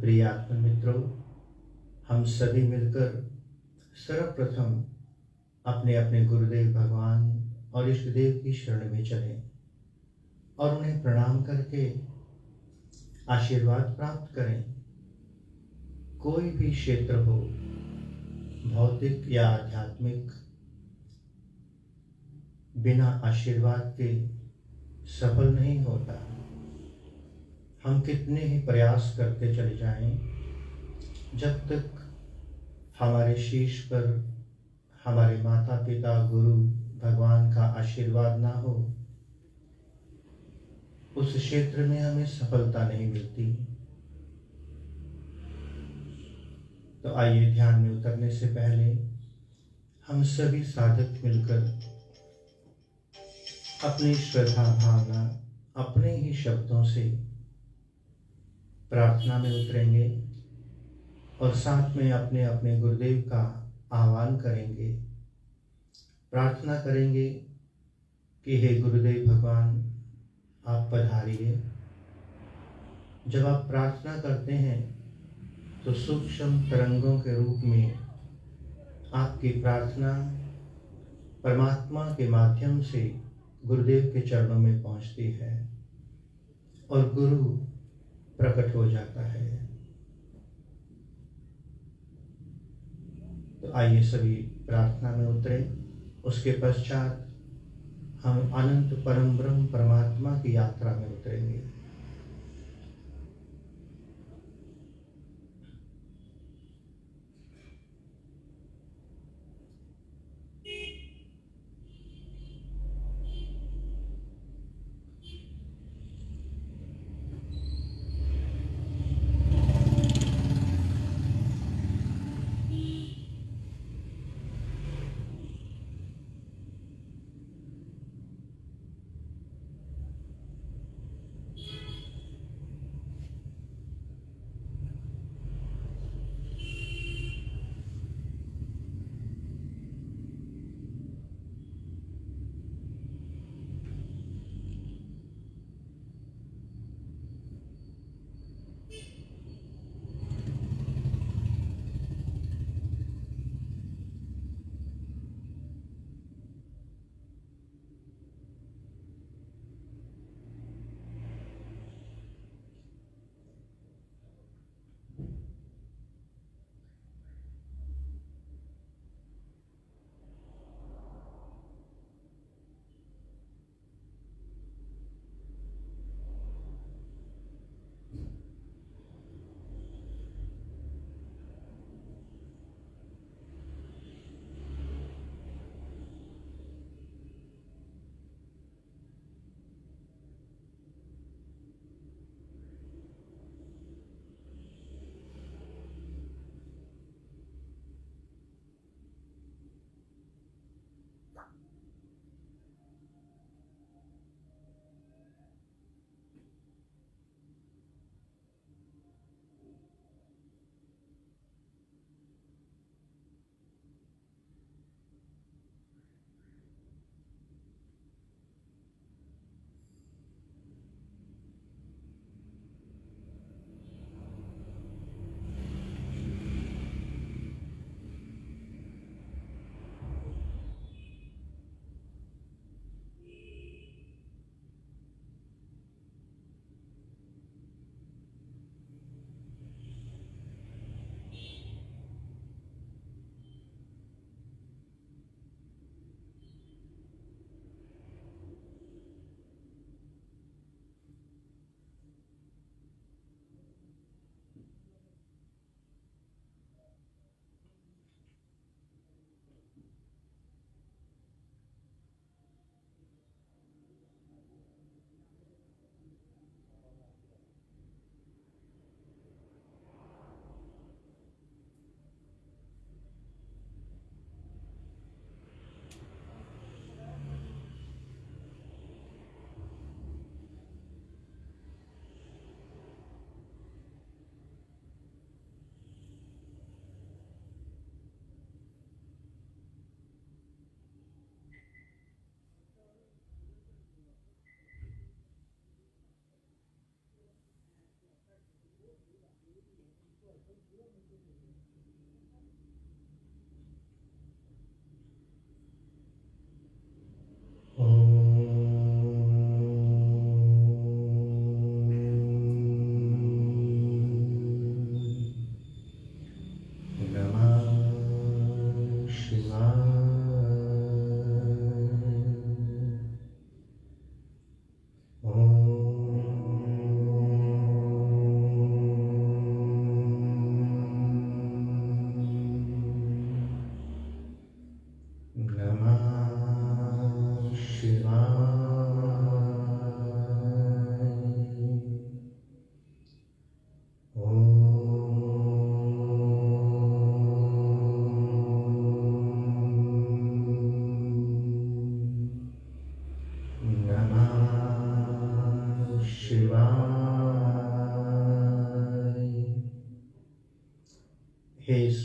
प्रिय आत्म मित्रों, हम सभी मिलकर सर्वप्रथम अपने अपने गुरुदेव भगवान और इष्ट देव की शरण में चलें और उन्हें प्रणाम करके आशीर्वाद प्राप्त करें। कोई भी क्षेत्र हो, भौतिक या आध्यात्मिक, बिना आशीर्वाद के सफल नहीं होता। हम कितने ही प्रयास करते चले जाएं, जब तक हमारे शीश पर हमारे माता पिता गुरु भगवान का आशीर्वाद ना हो, उस क्षेत्र में हमें सफलता नहीं मिलती। तो आइए ध्यान में उतरने से पहले हम सभी साधक मिलकर अपनी श्रद्धा भावना अपने ही शब्दों से प्रार्थना में उतरेंगे और साथ में अपने अपने गुरुदेव का आह्वान करेंगे। प्रार्थना करेंगे कि हे गुरुदेव भगवान, आप पधारिए। जब आप प्रार्थना करते हैं तो सूक्ष्म तरंगों के रूप में आपकी प्रार्थना परमात्मा के माध्यम से गुरुदेव के चरणों में पहुंचती है और गुरु प्रकट हो जाता है। तो आइए सभी प्रार्थना में उतरें। उसके पश्चात हम अनंत परम ब्रह्म परमात्मा की यात्रा में उतरेंगे।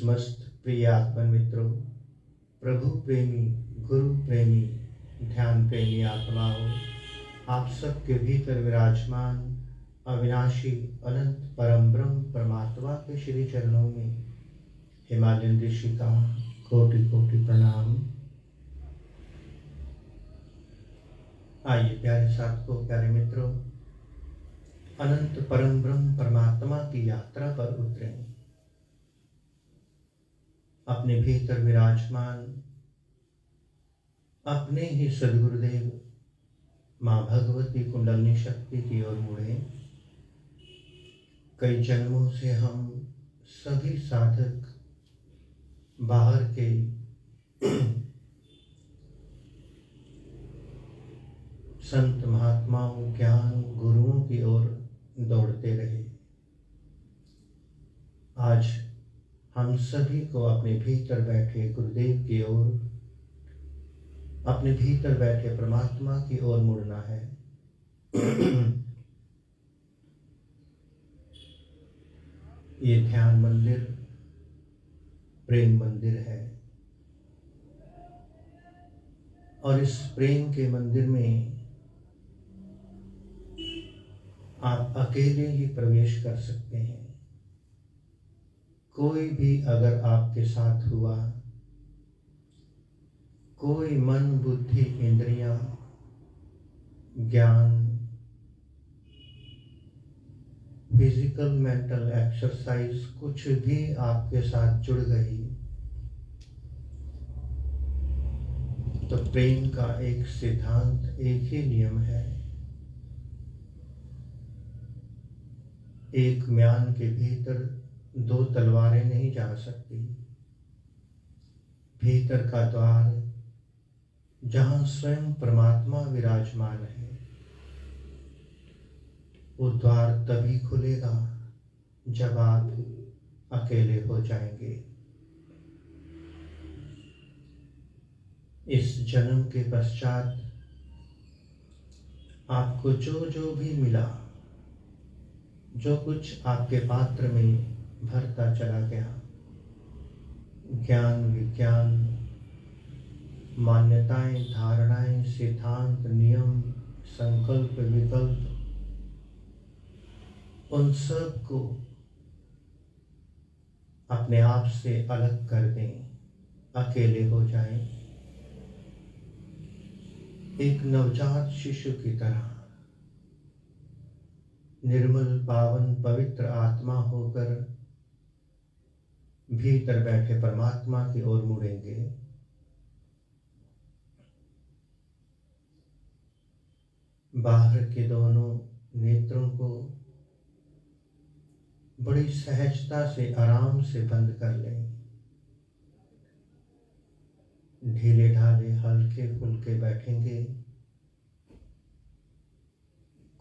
समस्त प्रिय आत्मन मित्रों, प्रभु प्रेमी, गुरु प्रेमी, ध्यान प्रेमी आत्माओं, आप सबके भीतर विराजमान अविनाशी अनंत परम ब्रह्म परमात्मा के श्री चरणों में हिमालयन ऋषि का कोटि कोटि प्रणाम। आइए प्यारे साधकों, प्यारे मित्रों, अनंत परम ब्रह्म परमात्मा की यात्रा पर उतरें। अपने भीतर विराजमान अपने ही सद्गुरुदेव माँ भगवती कुंडलिनी शक्ति की ओर मुड़े। कई जन्मों से हम सभी साधक बाहर के संत महात्माओं, ज्ञान गुरुओं की ओर दौड़ते रहे। आज हम सभी को अपने भीतर बैठे गुरुदेव की ओर, अपने भीतर बैठे परमात्मा की ओर मुड़ना है। ये ध्यान मंदिर प्रेम मंदिर है और इस प्रेम के मंदिर में आप अकेले ही प्रवेश कर सकते हैं। कोई भी अगर आपके साथ हुआ, कोई मन बुद्धि इंद्रियां ज्ञान फिजिकल मेंटल एक्सरसाइज कुछ भी आपके साथ जुड़ गई तो प्रेम का एक सिद्धांत, एक ही नियम है। एक म्यान के भीतर दो तलवारें नहीं जा सकती। भीतर का द्वार जहां स्वयं परमात्मा विराजमान है, वो द्वार तभी खुलेगा जब आप अकेले हो जाएंगे। इस जन्म के पश्चात आपको जो जो भी मिला, जो कुछ आपके पात्र में भरता चला गया, ज्ञान विज्ञान मान्यताएं धारणाएं सिद्धांत नियम संकल्प विकल्प, उन सब को अपने आप से अलग कर दें, अकेले हो जाएं। एक नवजात शिशु की तरह निर्मल पावन पवित्र आत्मा होकर भीतर बैठे परमात्मा की ओर मुड़ेंगे। बाहर के दोनों नेत्रों को बड़ी सहजता से आराम से बंद कर लें। ढीले ढाले हल्के फुल्के बैठेंगे।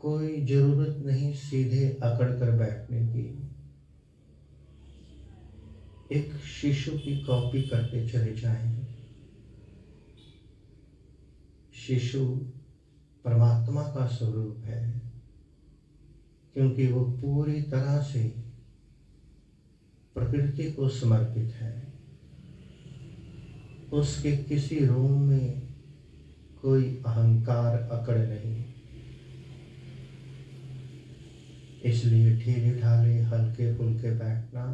कोई जरूरत नहीं सीधे अकड़ कर बैठने की। एक शिशु की कॉपी करते चले जाएं। शिशु परमात्मा का स्वरूप है, क्योंकि वो पूरी तरह से प्रकृति को समर्पित है। उसके किसी रूम में कोई अहंकार अकड़ नहीं। इसलिए ढीले ढाले हल्के फुल्के बैठना।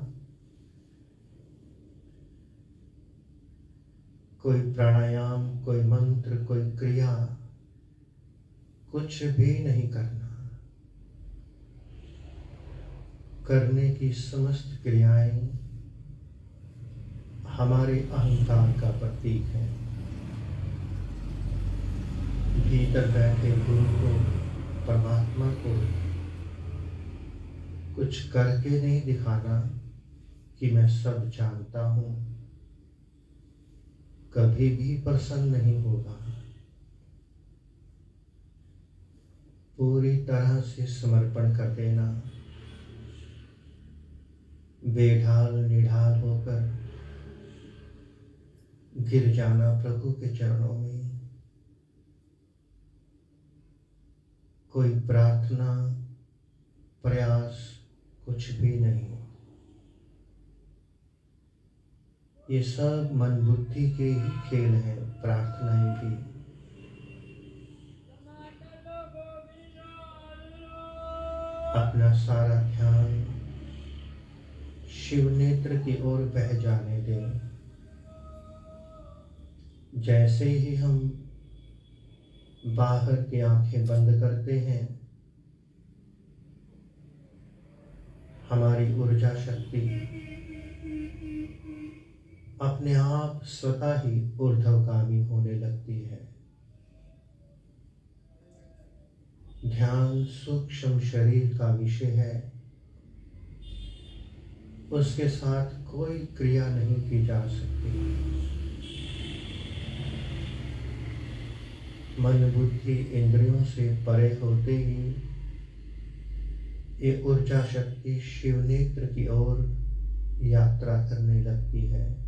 कोई प्राणायाम, कोई मंत्र, कोई क्रिया, कुछ भी नहीं करना। करने की समस्त क्रियाएं हमारे अहंकार का प्रतीक है। भीतर बैठे गुरु को, परमात्मा को कुछ करके नहीं दिखाना कि मैं सब जानता हूं। कभी भी प्रसन्न नहीं होगा। पूरी तरह से समर्पण कर देना। बेढाल निढाल होकर गिर जाना प्रभु के चरणों में। कोई प्रार्थना प्रयास कुछ भी नहीं। ये सब मन बुद्धि के ही खेल हैं, प्रार्थनाएं भी। अपना सारा ध्यान शिव नेत्र की ओर बह जाने दें। जैसे ही हम बाहर की आंखें बंद करते हैं, हमारी ऊर्जा शक्ति अपने आप स्वतः ही ऊर्ध्वगामी होने लगती है। ध्यान सूक्ष्म शरीर का विषय है, उसके साथ कोई क्रिया नहीं की जा सकती। मन बुद्धि इंद्रियों से परे होते ही ये ऊर्जा शक्ति शिव नेत्र की ओर यात्रा करने लगती है।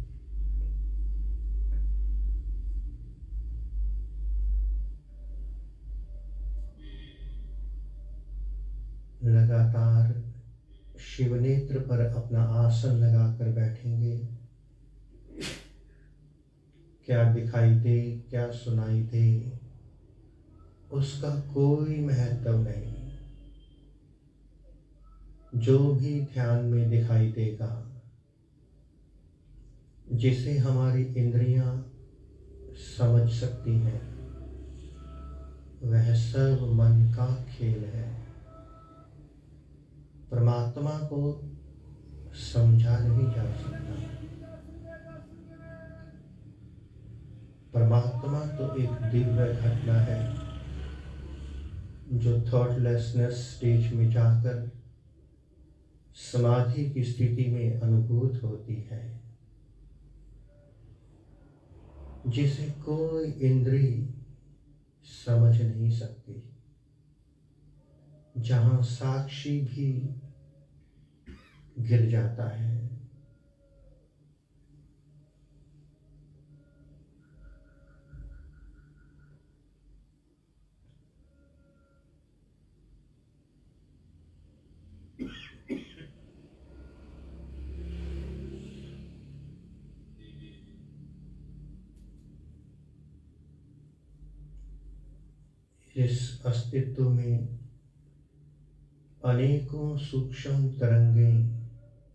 लगातार शिव नेत्र पर अपना आसन लगाकर बैठेंगे। क्या दिखाई दे, क्या सुनाई दे, उसका कोई महत्व नहीं। जो भी ध्यान में दिखाई देगा, जिसे हमारी इंद्रियां समझ सकती हैं, वह सब मन का खेल है। परमात्मा को समझा नहीं जा सकता। परमात्मा तो एक दिव्य घटना है जो थॉटलेसनेस स्टेज में जाकर समाधि की स्थिति में अनुभूत होती है, जिसे कोई इंद्रिय समझ नहीं सकती, जहां साक्षी भी गिर जाता है। इस अस्तित्व में अनेकों सूक्ष्म तरंगें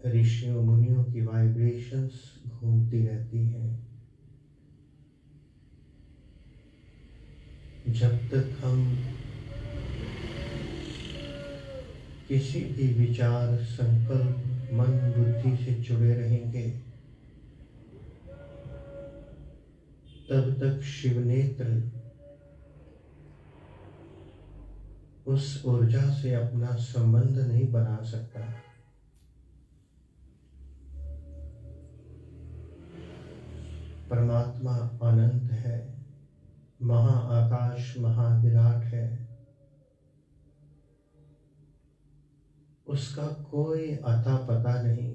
ऋषियों मुनियों की वाइब्रेशंस घूमती रहती हैं। जब तक हम किसी भी विचार, संकल्प, मन बुद्धि से जुड़े रहेंगे, तब तक शिव नेत्र उस ऊर्जा से अपना संबंध नहीं बना सकता। परमात्मा अनंत है, महाआकाश महाविराट है। उसका कोई अता पता नहीं।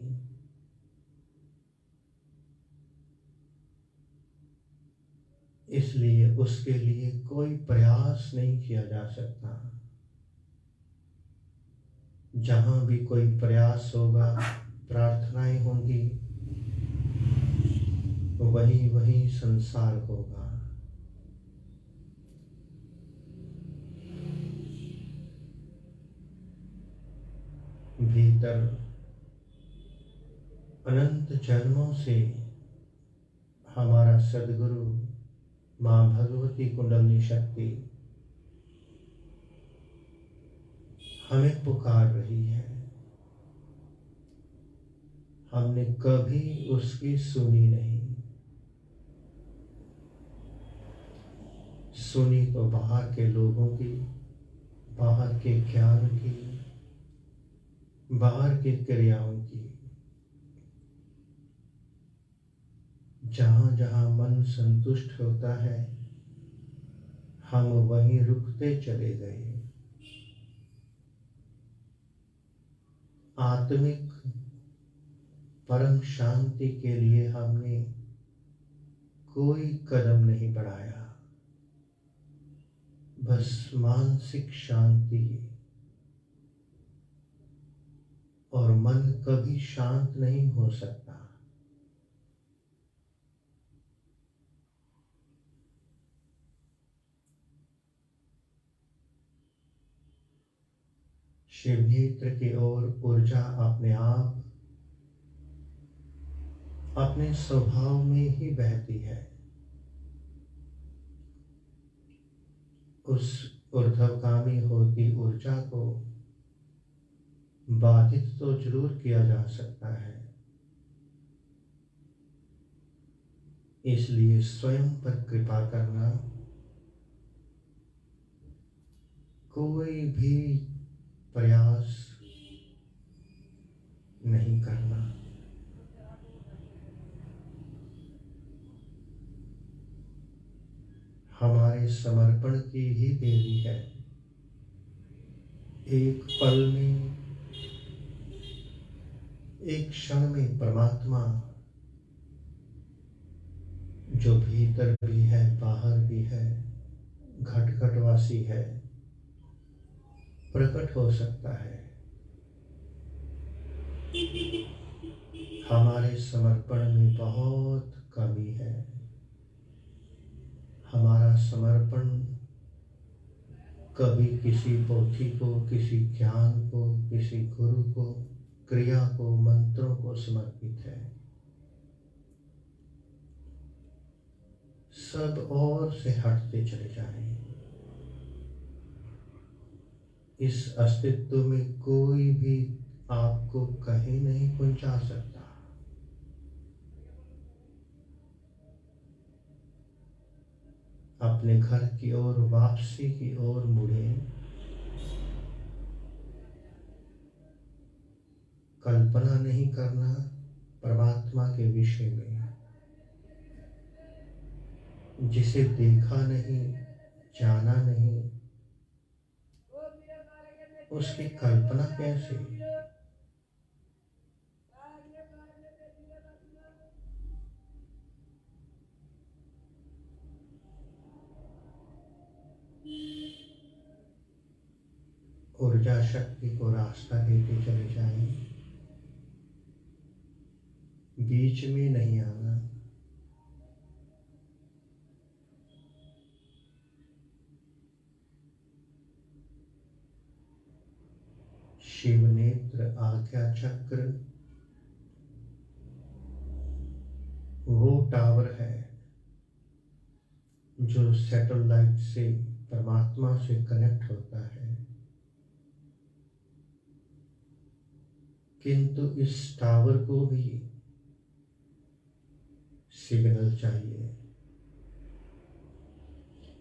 इसलिए उसके लिए कोई प्रयास नहीं किया जा सकता। जहां भी कोई प्रयास होगा, प्रार्थनाएं होंगी, वही वही संसार होगा। भीतर अनंत जन्मों से हमारा सद्गुरु मां भगवती कुंडलिनी शक्ति हमें पुकार रही है। हमने कभी उसकी सुनी नहीं। सुनी तो बाहर के लोगों की, बाहर के ज्ञान की, बाहर की क्रियाओं की। जहां जहां मन संतुष्ट होता है, हम वहीं रुकते चले गए। आत्मिक परम शांति के लिए हमने कोई कदम नहीं बढ़ाया। बस मानसिक शांति, और मन कभी शांत नहीं हो सकता। शिव नेत्र की ओर ऊर्जा अपने आप अपने स्वभाव में ही बहती है। उस ऊर्ध्वगामी होती ऊर्जा को बाधित तो जरूर किया जा सकता है, इसलिए स्वयं पर कृपा करना, कोई भी प्रयास नहीं करना। हमारे समर्पण की ही देरी है। एक पल में, एक क्षण में परमात्मा जो भीतर भी है बाहर भी है, घट घटवासी है, प्रकट हो सकता है। हमारे समर्पण में बहुत कमी है। हमारा समर्पण कभी किसी पोथी को, किसी ज्ञान को, किसी गुरु को, क्रिया को, मंत्रों को समर्पित है। सब और से हटते चले जाएं। इस अस्तित्व में कोई भी आपको कहीं नहीं पहुंचा सकता। अपने घर की ओर, वापसी की ओर मुड़े। कल्पना नहीं करना परमात्मा के विषय में, जिसे देखा नहीं, जाना नहीं, उसकी कल्पना कैसे? ऊर्जा शक्ति को रास्ता देते चले जाएं, बीच में नहीं आना। शिव नेत्र आज्ञा चक्र वो टावर है जो सैटेलाइट से परमात्मा से कनेक्ट होता है, किंतु इस टावर को भी सिग्नल चाहिए,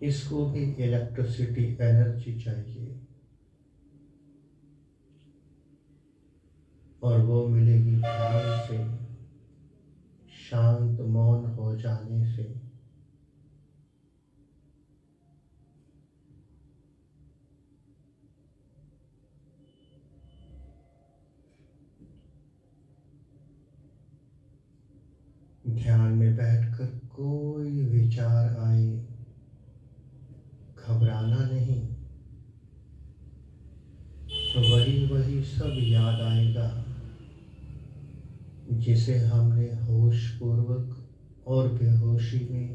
इसको भी इलेक्ट्रिसिटी एनर्जी चाहिए, और वो मिलेगी ध्यान से, शांत मौन हो जाने से। ध्यान में बैठकर कोई विचार आए, घबराना नहीं, तो वही सब याद आएगा जिसे हमने होश पूर्वक और बेहोशी में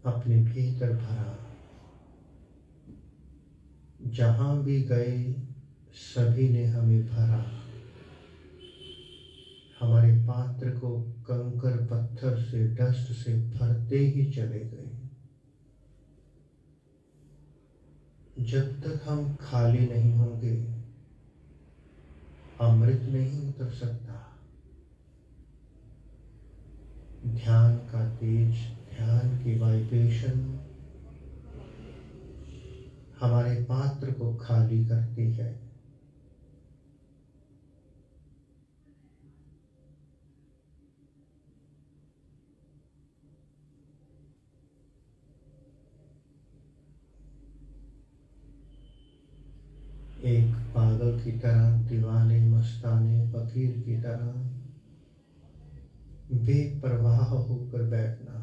अपने भीतर भरा। जहां भी गए सभी ने हमें भरा, हमारे पात्र को कंकर पत्थर से, डस्ट से भरते ही चले गए। जब तक हम खाली नहीं होंगे, अमृत नहीं उतर सकता। ध्यान का तेज, ध्यान की वाइब्रेशन हमारे पात्र को खाली करती है। एक पागल की तरह, दीवाने मस्ताने फकीर की तरह बेपरवाह होकर बैठना।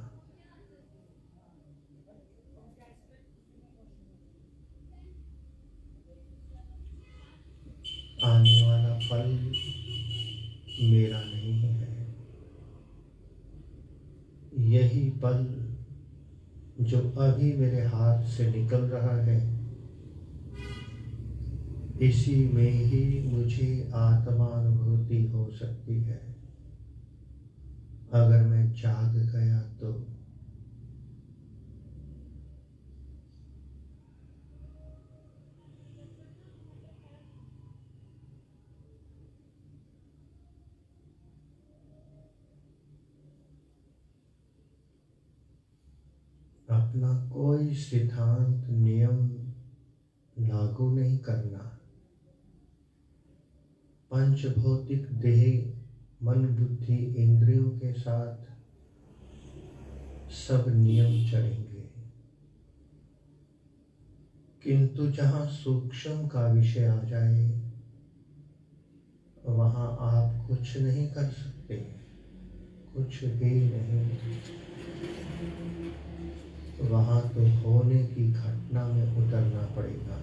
आने वाला पल मेरा नहीं है। यही पल जो अभी मेरे हाथ से निकल रहा है, इसी में ही मुझे आत्मानुभूति हो सकती है। अगर मैं जाग गया तो अपना कोई सिद्धांत नियम लागू नहीं करना। पंचभौतिक देह मन बुद्धि इंद्रियों के साथ सब नियम चलेंगे, किंतु जहाँ सूक्ष्म का विषय आ जाए वहाँ आप कुछ नहीं कर सकते, कुछ भी नहीं। वहाँ तो होने की घटना में उतरना पड़ेगा।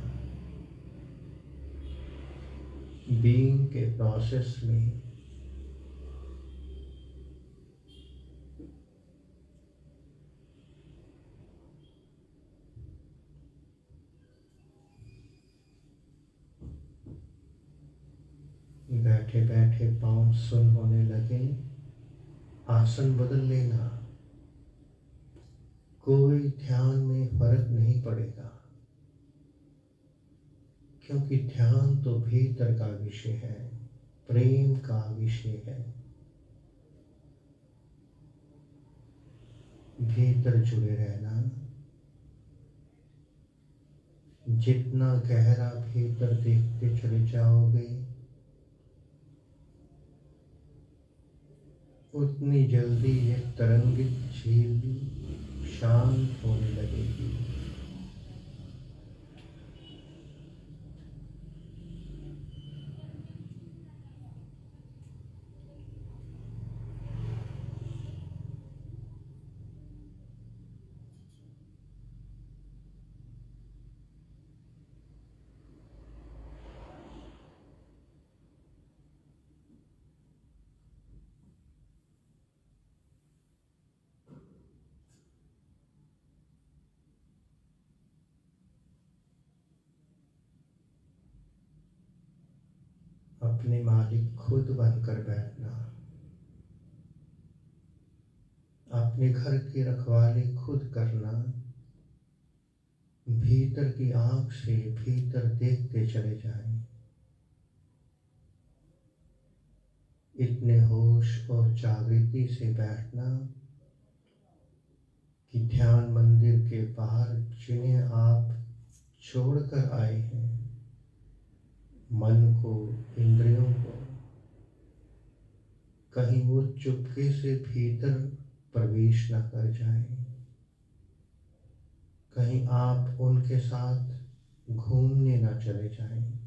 बीइंग के प्रोसेस में बैठे बैठे पाँव सुन्न होने लगे, आसन बदल लेना। कोई ध्यान में फर्क नहीं पड़ेगा, क्योंकि ध्यान तो भीतर का विषय है, प्रेम का विषय है। भीतर जुड़े रहना। जितना गहरा भीतर देखते चले जाओगे उतनी जल्दी ये तरंगित झील शांत होने लगेगी। अपने मालिक खुद बनकर बैठना। अपने घर की रखवाली खुद करना। भीतर की आंख से भीतर देखते चले जाएं। इतने होश और जागृति से बैठना कि ध्यान मंदिर के बाहर जिन्हें आप छोड़कर आए हैं, मन को, इंद्रियों को, कहीं वो चुपके से भीतर प्रवेश न कर जाए। कहीं आप उनके साथ घूमने न चले जाएं।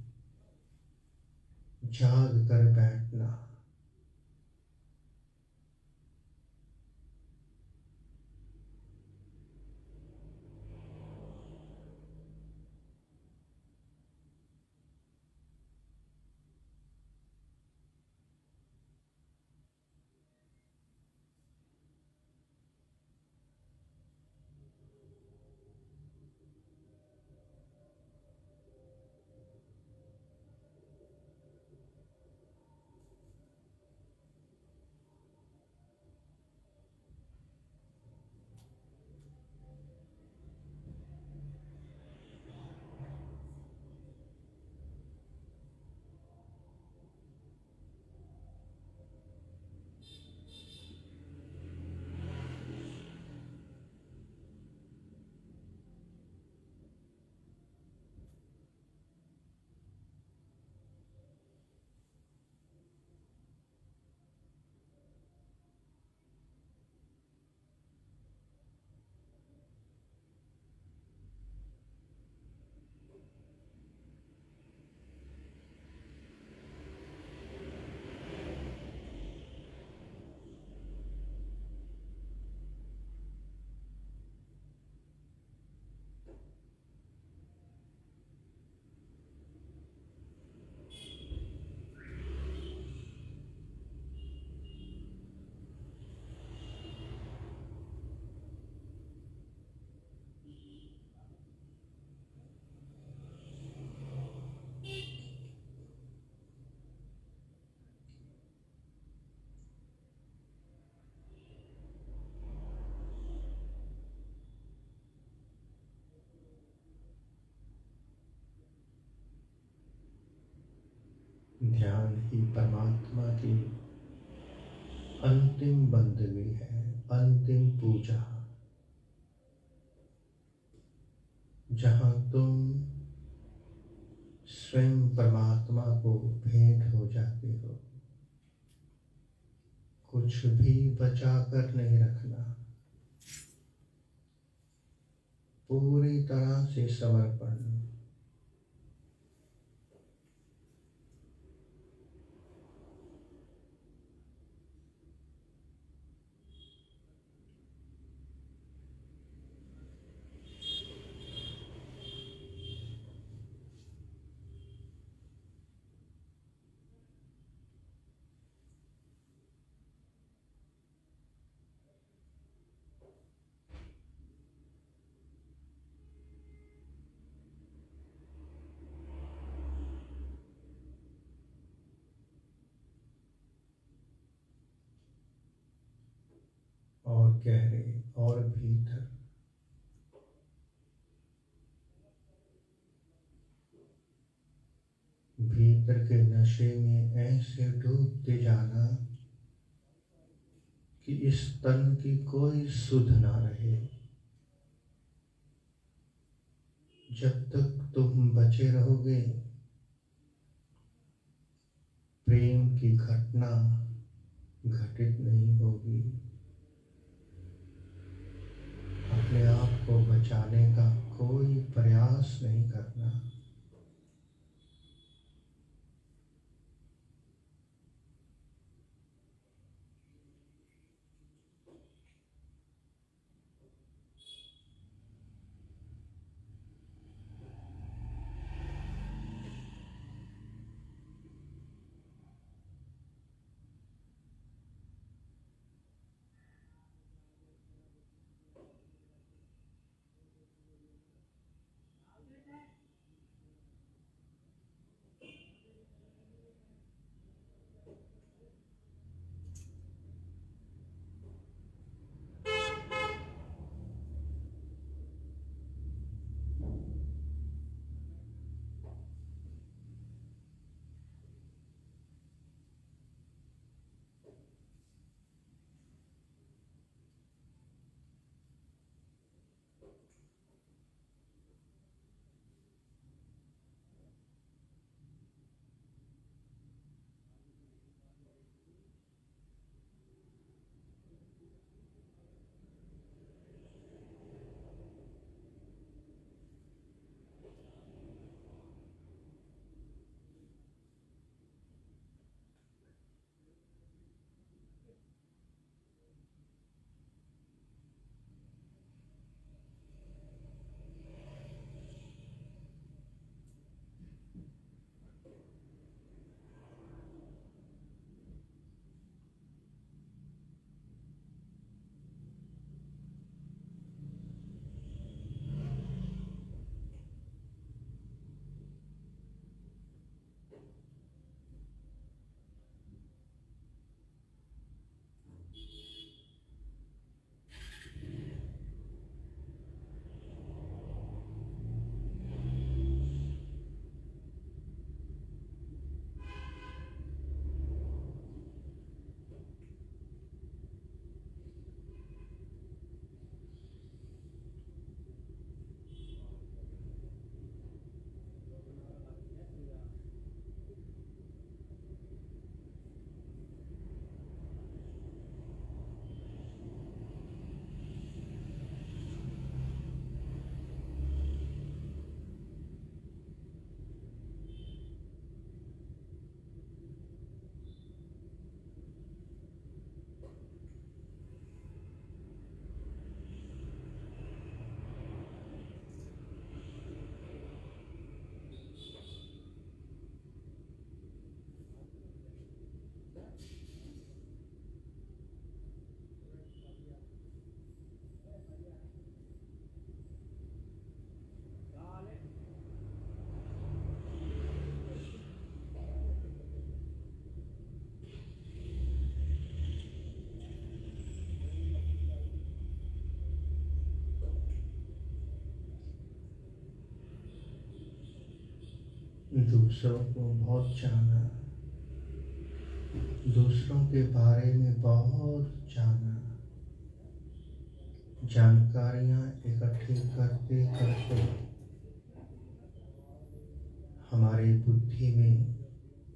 जाग कर बैठना। ज्ञान ही परमात्मा की अंतिम बंदगी है, अंतिम पूजा, जहाँ तुम स्वयं परमात्मा को भेंट हो जाते हो। कुछ भी बचा कर नहीं रखना, पूरी तरह से समर्पण। और गहरे और भीतर, भीतर के नशे में ऐसे डूबते जाना कि इस तन की कोई सुध ना रहे। जब तक तुम बचे रहोगे, प्रेम की घटना घटित नहीं होगी। अपने आप को बचाने का कोई प्रयास नहीं करना। दूसरों को बहुत चाहना, दूसरों के बारे में बहुत जाना, जानकारियां इकट्ठी करते करते हमारी बुद्धि में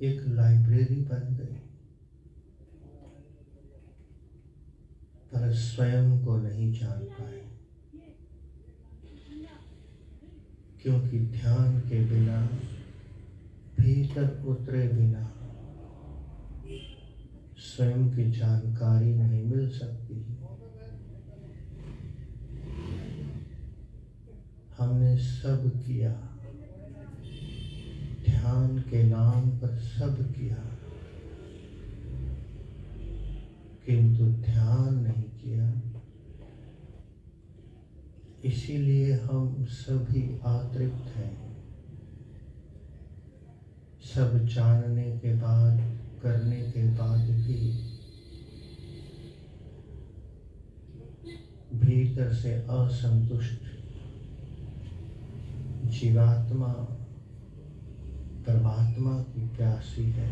एक लाइब्रेरी बन गई, पर स्वयं को नहीं जान पाए, क्योंकि ध्यान के बिना, भीतर उतरे बिना स्वयं की जानकारी नहीं मिल सकती। हमने सब किया, ध्यान के नाम पर सब किया, किंतु ध्यान नहीं किया। इसीलिए हम सभी अतृप्त हैं। सब जानने के बाद, करने के बाद भी भीतर से असंतुष्ट जीवात्मा परमात्मा की प्यासी है।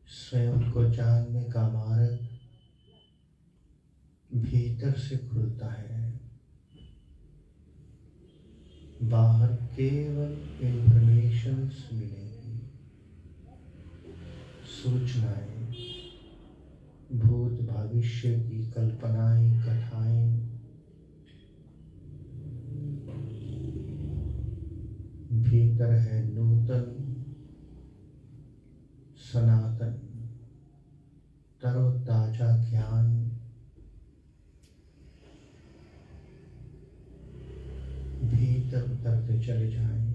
स्वयं को जानने का मार्ग भीतर से खुलता है। बाहर केवल इंफॉर्मेशंस मिलेगी, सूचनाएं, भूत भविष्य की कल्पनाएं, कथाएं, भीतर है नूतन, सनातन, तरोताजा ज्ञान। भीतर उतरते चले जाएं।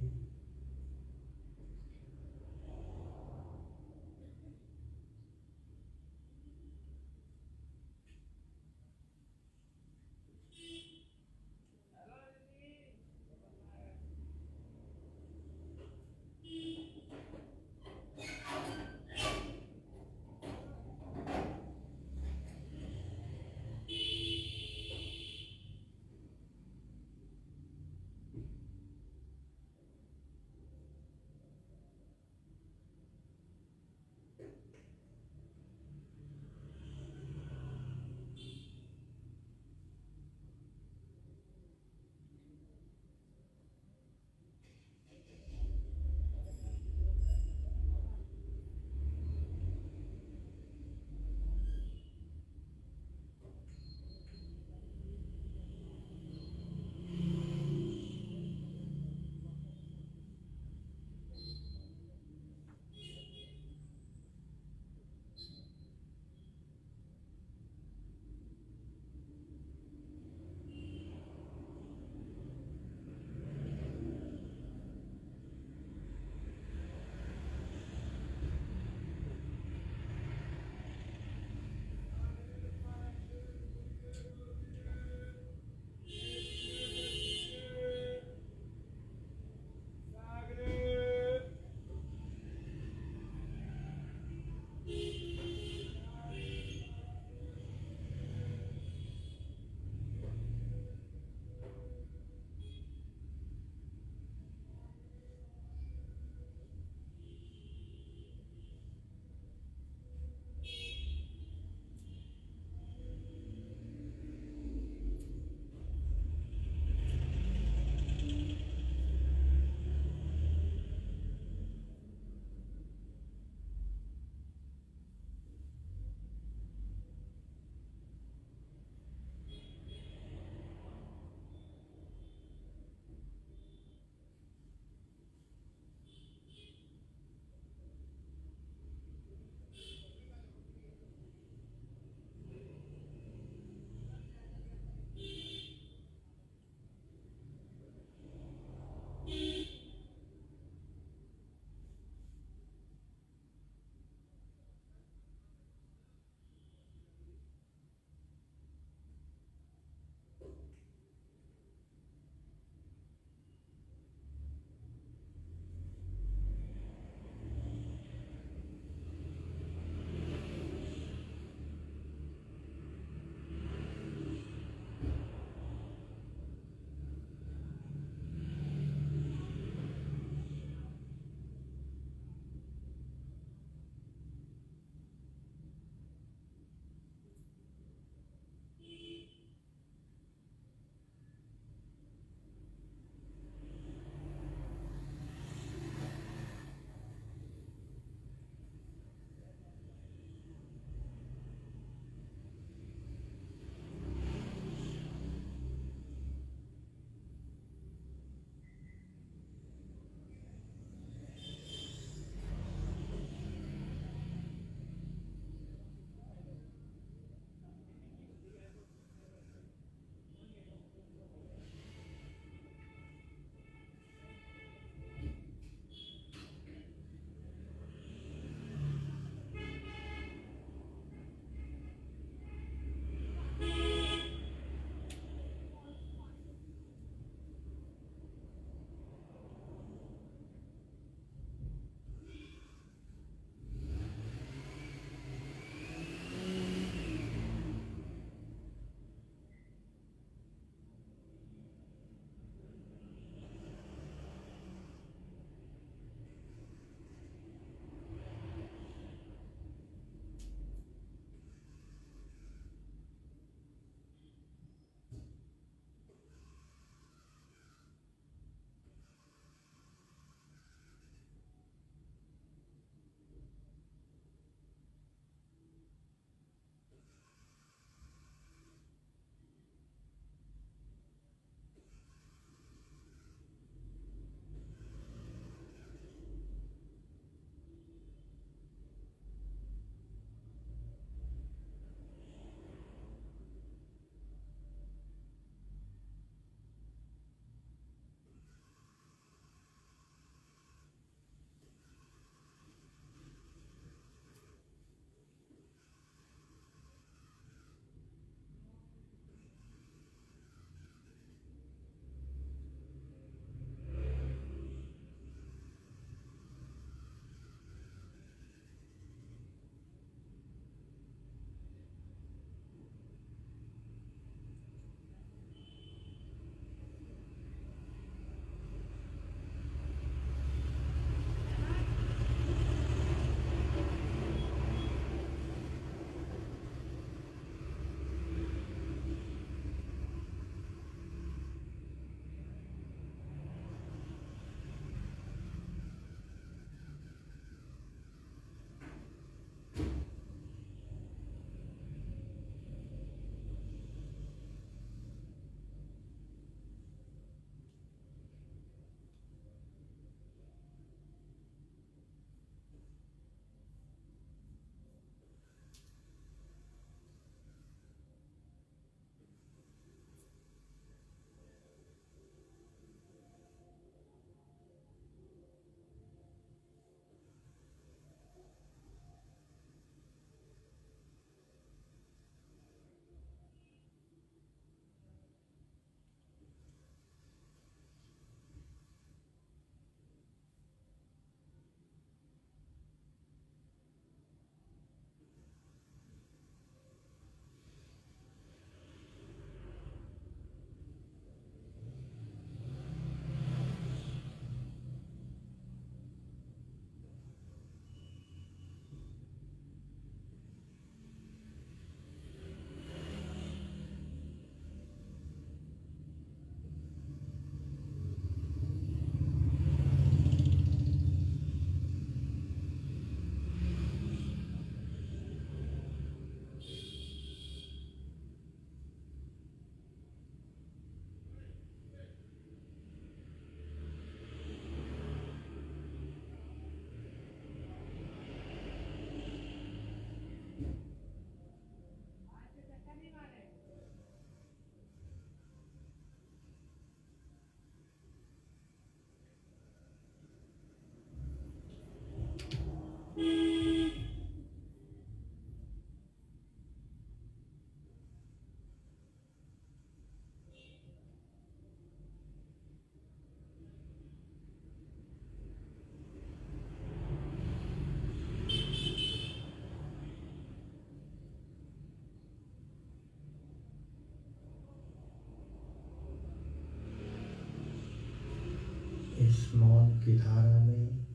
की धारा में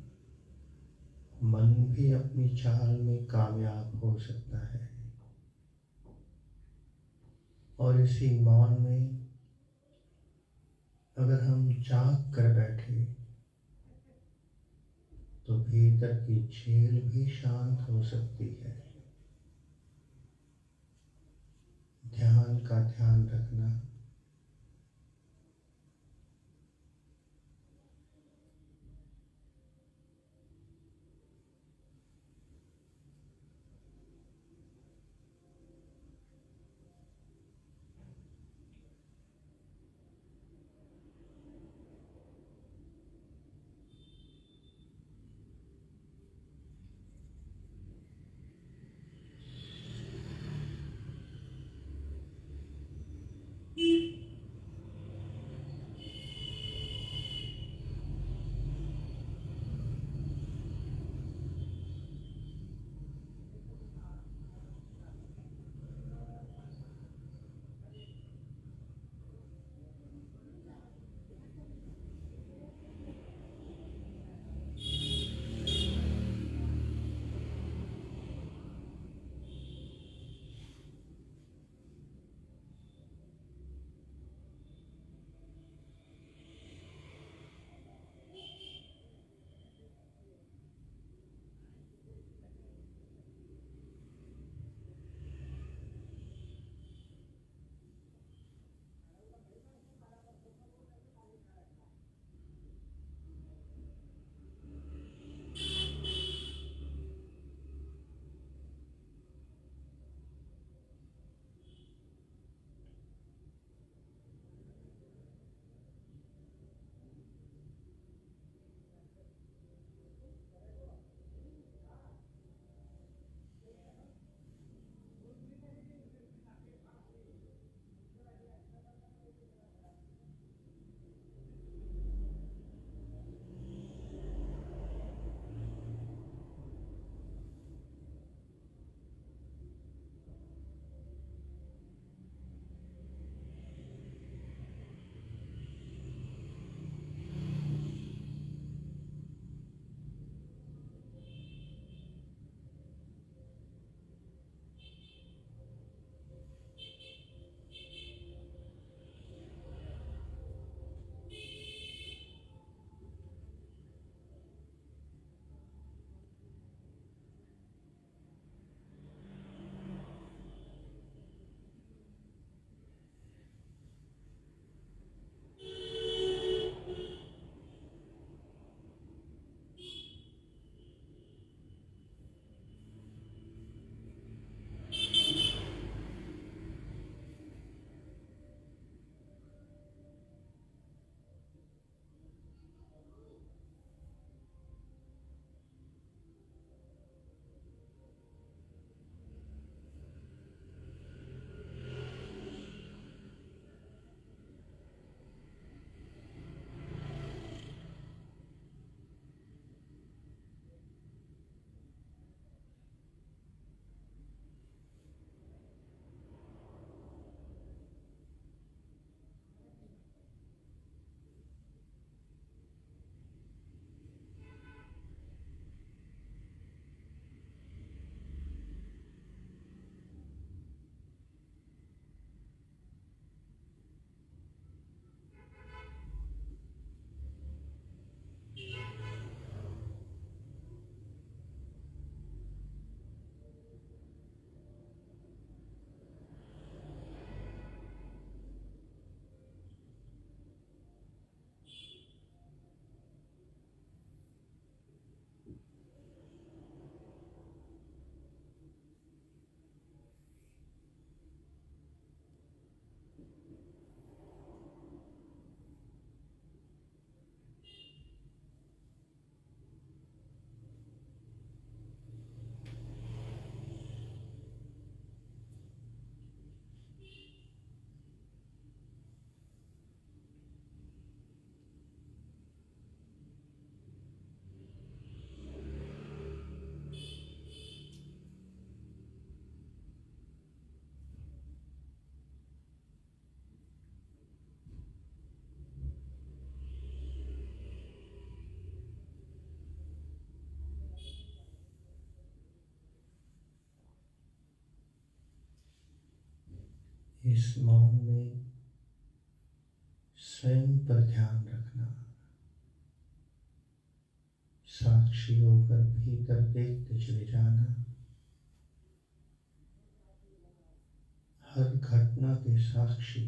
मन भी अपनी चाल में कामयाब हो सकता है। और इसी मौन में अगर हम जाग कर बैठे तो भीतर की झील भी शांत हो सकती है। ध्यान का ध्यान रखना। इस मौन में स्वयं पर ध्यान रखना, साक्षी होकर भीतर देखते चले जाना, हर घटना के साक्षी।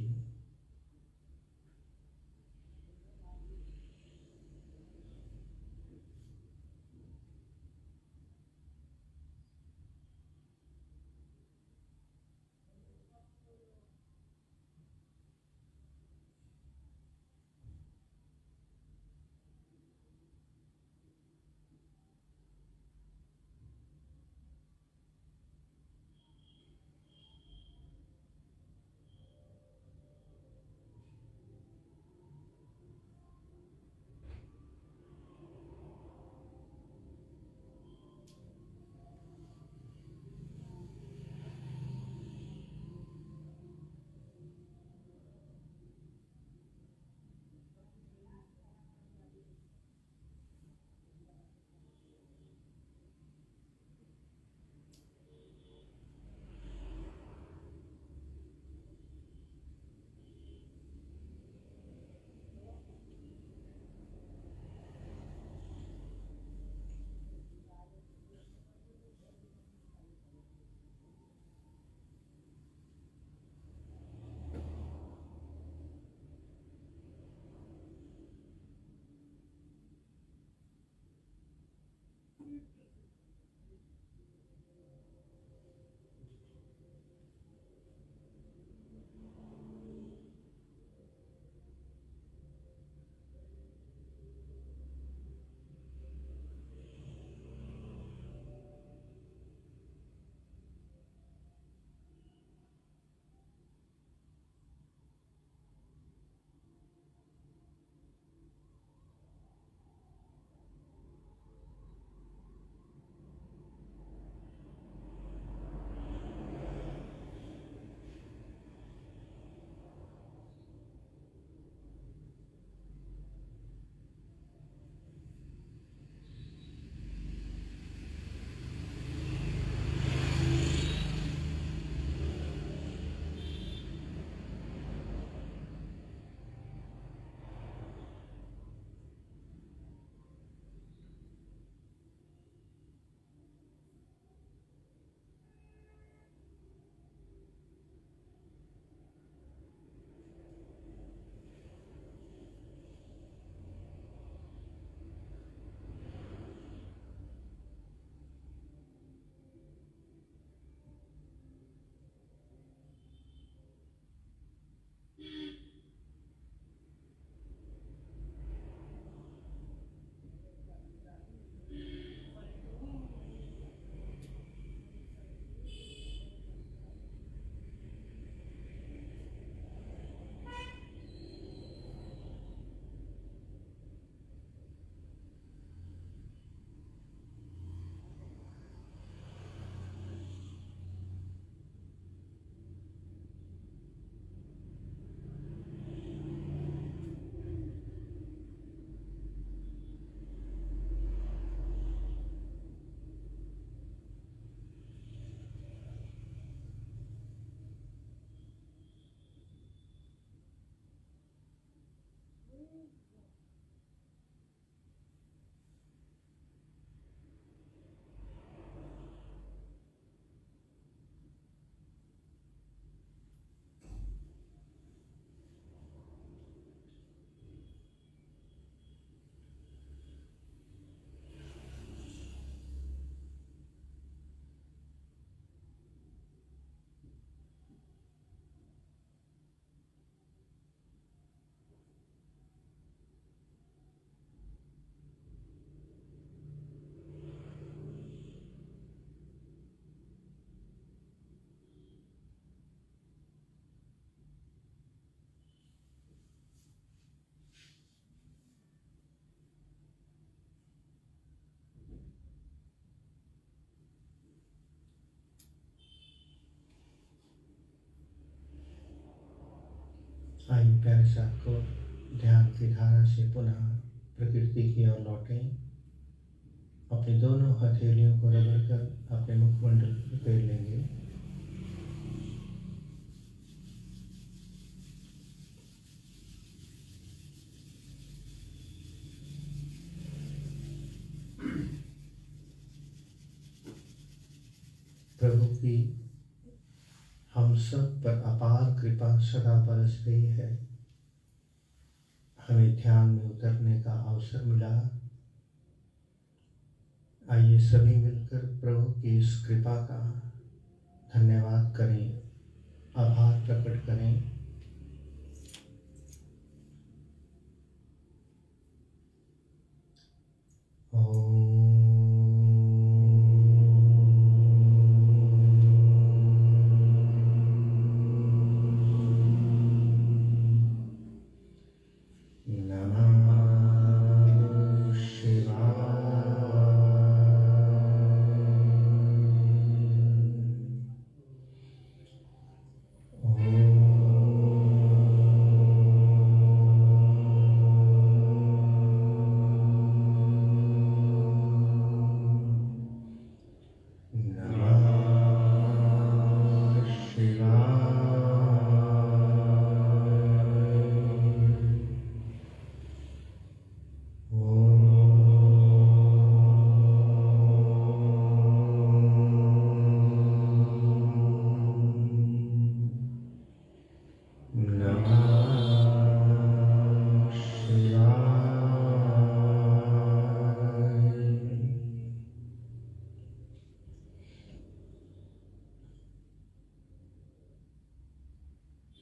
आइए प्यारे साथ को ध्यान की धारा से पुनः प्रकृति की ओर लौटें। अपनी दोनों हथेलियों को रगड़कर अपने मुखमंडल पर फेर लेंगे। की हम सब पर अपार कृपा सदा बरस रही है। हमें ध्यान में उतरने का अवसर मिला। आइए सभी मिलकर प्रभु की इस कृपा का धन्यवाद करें, आभार प्रकट करें।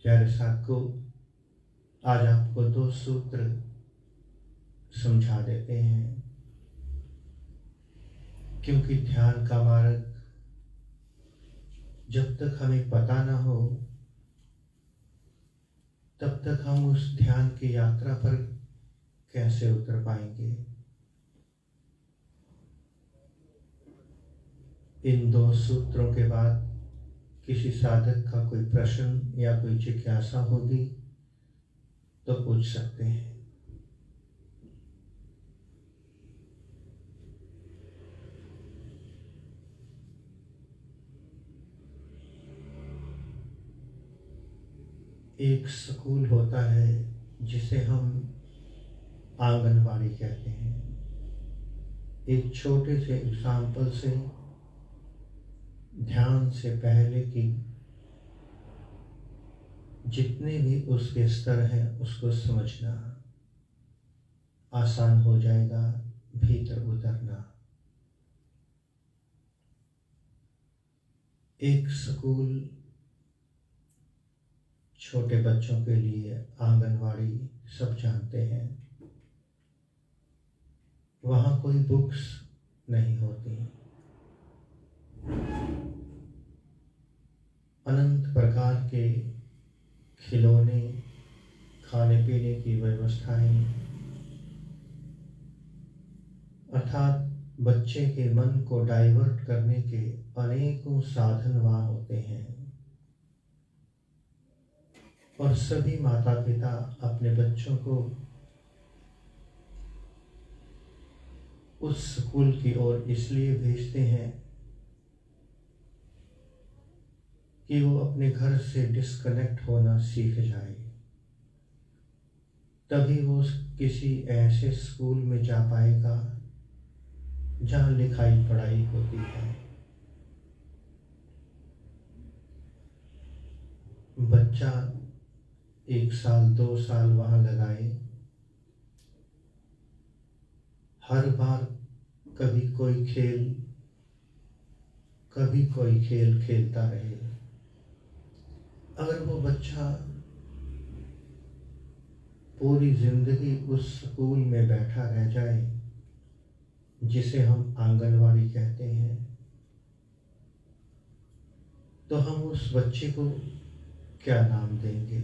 प्यारे साथियों, आज आपको 2 सूत्र समझा देते हैं, क्योंकि ध्यान का मार्ग जब तक हमें पता न हो तब तक हम उस ध्यान की यात्रा पर कैसे उतर पाएंगे। इन 2 सूत्रों के बाद किसी साधक का कोई प्रश्न या कोई जिज्ञासा होगी तो पूछ सकते हैं। एक स्कूल होता है जिसे हम आंगनवाड़ी कहते हैं। एक छोटे से एग्जाम्पल से ध्यान से पहले की जितने भी उसके स्तर हैं उसको समझना आसान हो जाएगा, भीतर उतरना। एक स्कूल छोटे बच्चों के लिए, आंगनवाड़ी सब जानते हैं। वहाँ कोई बुक्स नहीं होती, अनंत प्रकार के खिलौने, खाने पीने की व्यवस्थाएं, अर्थात बच्चे के मन को डाइवर्ट करने के अनेकों साधन वहाँ होते हैं। और सभी माता पिता अपने बच्चों को उस स्कूल की ओर इसलिए भेजते हैं कि वो अपने घर से डिस्कनेक्ट होना सीख जाए। तभी वो किसी ऐसे स्कूल में जा पाएगा जहाँ लिखाई पढ़ाई होती है। बच्चा 1 साल 2 साल वहाँ लगाए, हर बार कभी कोई खेल खेलता रहे। अगर वो बच्चा पूरी जिंदगी उस स्कूल में बैठा रह जाए जिसे हम आंगनवाड़ी कहते हैं, तो हम उस बच्चे को क्या नाम देंगे।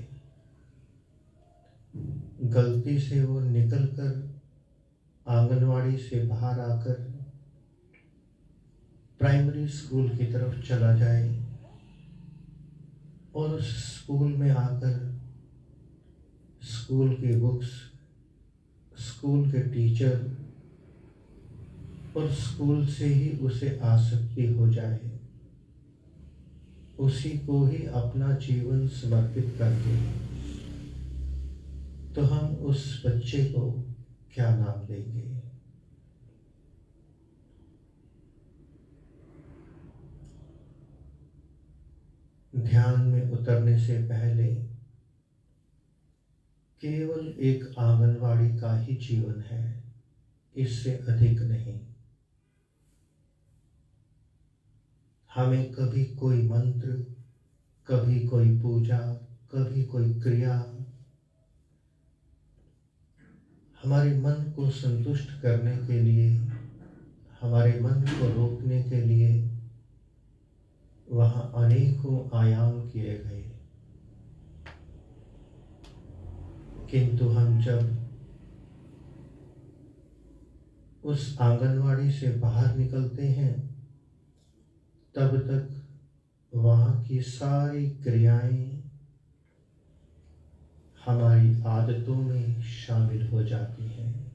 गलती से वो निकलकर आंगनवाड़ी से बाहर आकर प्राइमरी स्कूल की तरफ चला जाए और उस स्कूल में आकर स्कूल की बुक्स, स्कूल के टीचर और स्कूल से ही उसे आसक्ति हो जाए, उसी को ही अपना जीवन समर्पित कर दे, तो हम उस बच्चे को क्या नाम देंगे। ध्यान में उतरने से पहले केवल एक आंगनवाड़ी का ही जीवन है, इससे अधिक नहीं। हमें कभी कोई मंत्र, कभी कोई पूजा, कभी कोई क्रिया हमारे मन को संतुष्ट करने के लिए, हमारे मन को रोकने के लिए वहाँ अनेकों आयाम किए गए। किंतु हम जब उस आंगनवाड़ी से बाहर निकलते हैं, तब तक वहाँ की सारी क्रियाएं हमारी आदतों में शामिल हो जाती हैं।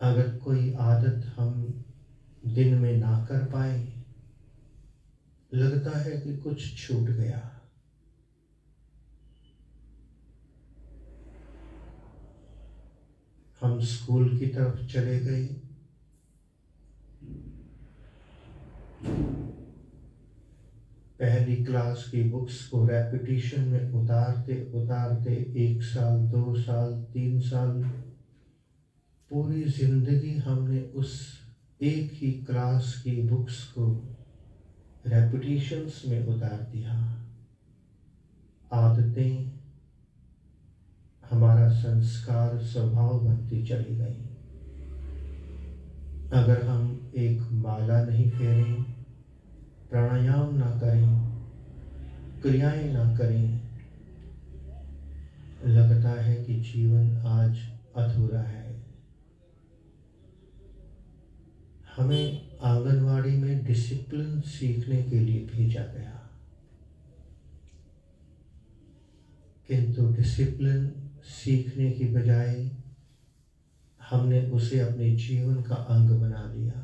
अगर कोई आदत हम दिन में ना कर पाए, लगता है कि कुछ छूट गया। हम स्कूल की तरफ चले गए, पहली क्लास की बुक्स को रेपिटेशन में उतारते उतारते 1 साल, 2 साल, 3 साल, पूरी जिंदगी हमने उस एक ही क्लास की बुक्स को रेपिटेशंस में उतार दिया। आदतें, हमारा संस्कार, स्वभाव बनती चली गई। अगर हम एक माला नहीं फेरें, प्राणायाम ना करें, क्रियाएं ना करें, लगता है कि जीवन आज अधूरा है। हमें आंगनवाड़ी में डिसिप्लिन सीखने के लिए भेजा गया, किंतु डिसिप्लिन सीखने की बजाय हमने उसे अपने जीवन का अंग बना लिया।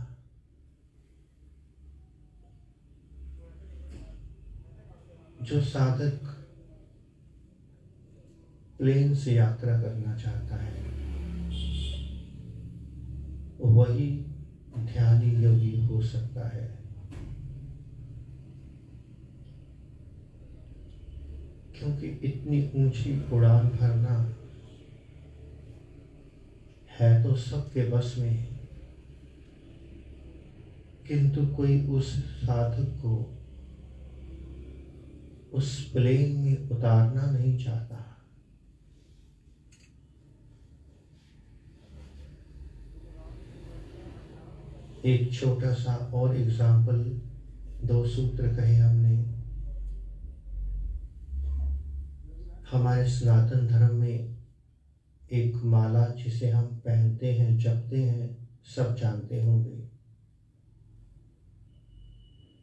जो साधक प्लेन से यात्रा करना चाहता है, वही ध्यानी योगी हो सकता है। क्योंकि इतनी ऊंची उड़ान भरना है तो सबके बस में, किंतु कोई उस साधक को उस प्लेन में उतारना नहीं चाहता। एक छोटा सा और एग्जाम्पल, 2 सूत्र कहे हमने। हमारे सनातन धर्म में एक माला जिसे हम पहनते हैं, जपते हैं, सब जानते होंगे।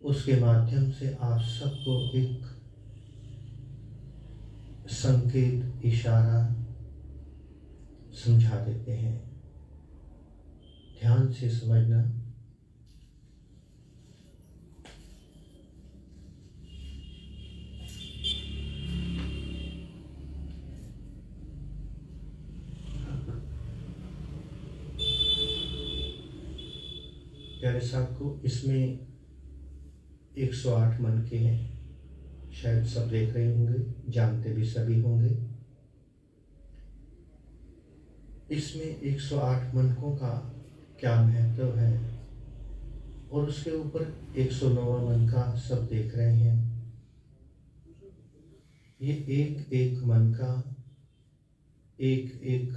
उसके माध्यम से आप सबको एक संकेत, इशारा समझा देते हैं। ध्यान से समझना। प्यारे साहब को इसमें 108 मन के हैं, शायद सब देख रहे होंगे, जानते भी सभी होंगे। इसमें 108 मनकों का क्या महत्व है, और उसके ऊपर 109वां मन का सब देख रहे हैं। ये एक एक मन का एक एक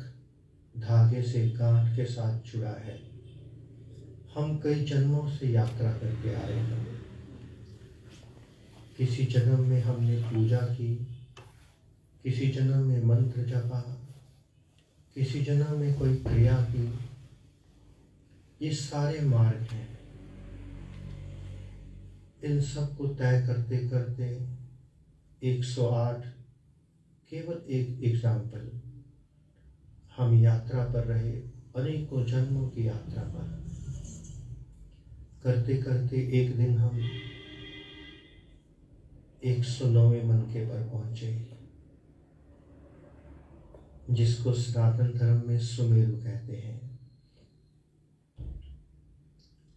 धागे से, गांठ के साथ जुड़ा है। हम कई जन्मों से यात्रा करके आ रहे हैं। किसी जन्म में हमने पूजा की, किसी जन्म में मंत्र जपा, किसी जन्म में कोई क्रिया की। ये सारे मार्ग हैं। इन सब को तय करते करते 108 केवल एक एग्जाम्पल। हम यात्रा पर रहे, अनेकों जन्मों की यात्रा पर करते करते एक दिन हम 109वें मनके पर पहुंचे, जिसको सनातन धर्म में सुमेरु कहते हैं।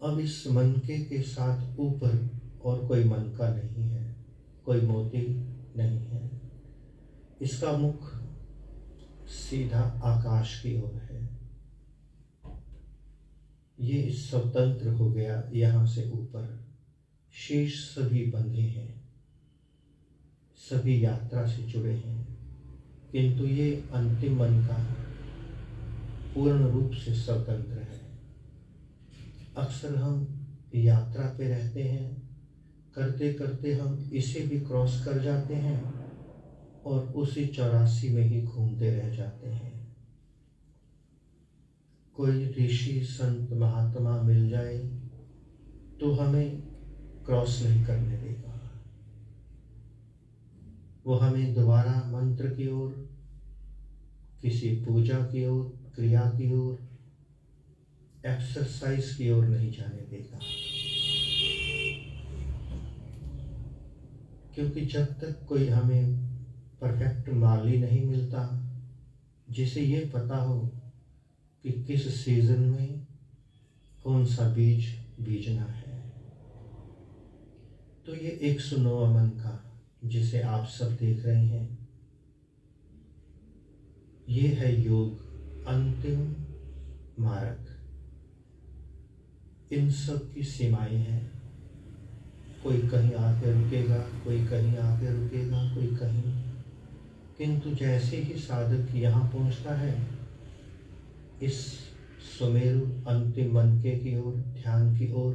अब इस मनके के साथ ऊपर और कोई मन का नहीं है, कोई मोती नहीं है। इसका मुख सीधा आकाश की ओर है। ये स्वतंत्र हो गया यहाँ से ऊपर। शीश सभी बंधे हैं, सभी यात्रा से जुड़े हैं, किंतु ये अंतिम मन का पूर्ण रूप से स्वतंत्र है। अक्सर हम यात्रा पे रहते हैं, करते करते हम इसे भी क्रॉस कर जाते हैं और उसी 84 में ही घूमते रह जाते हैं। कोई ऋषि संत महात्मा मिल जाए तो हमें क्रॉस नहीं करने देगा। वो हमें दोबारा मंत्र की ओर, किसी पूजा की ओर, क्रिया की ओर, एक्सरसाइज की ओर नहीं जाने देगा। क्योंकि जब तक कोई हमें परफेक्ट माली नहीं मिलता जिसे ये पता हो कि किस सीजन में कौन सा बीज बीजना है, तो ये 109वां मन का जिसे आप सब देख रहे हैं, ये है योग अंतिम मार्ग। इन सब की सीमाएं हैं। कोई कहीं आके रुकेगा, कोई कहीं आके रुकेगा, कोई कहीं, किंतु जैसे ही साधक यहाँ पहुँचता है इस सुमेरु अंतिम मनके की ओर, ध्यान की ओर,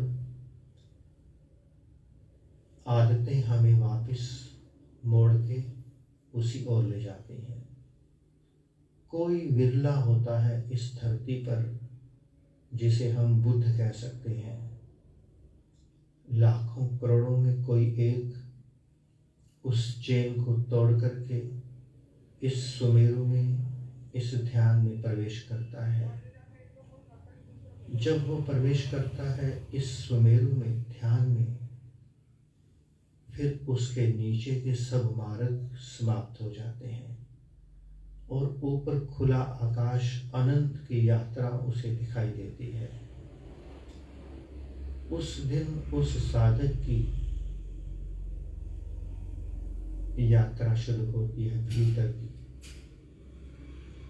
आदतें हमें वापस मोड़ के उसी ओर ले जाती हैं। कोई विरला होता है इस धरती पर जिसे हम बुद्ध कह सकते हैं। लाखों करोड़ों में कोई एक उस चेन को तोड़ करके इस सुमेरु में, इस ध्यान में प्रवेश करता है। जब वो प्रवेश करता है इस सुमेरु में, ध्यान में, फिर उसके नीचे के सब मार्ग समाप्त हो जाते हैं और ऊपर खुला आकाश, अनंत की यात्रा उसे दिखाई देती है। उस दिन उस साधक की यात्रा शुरू होती है भीतर की।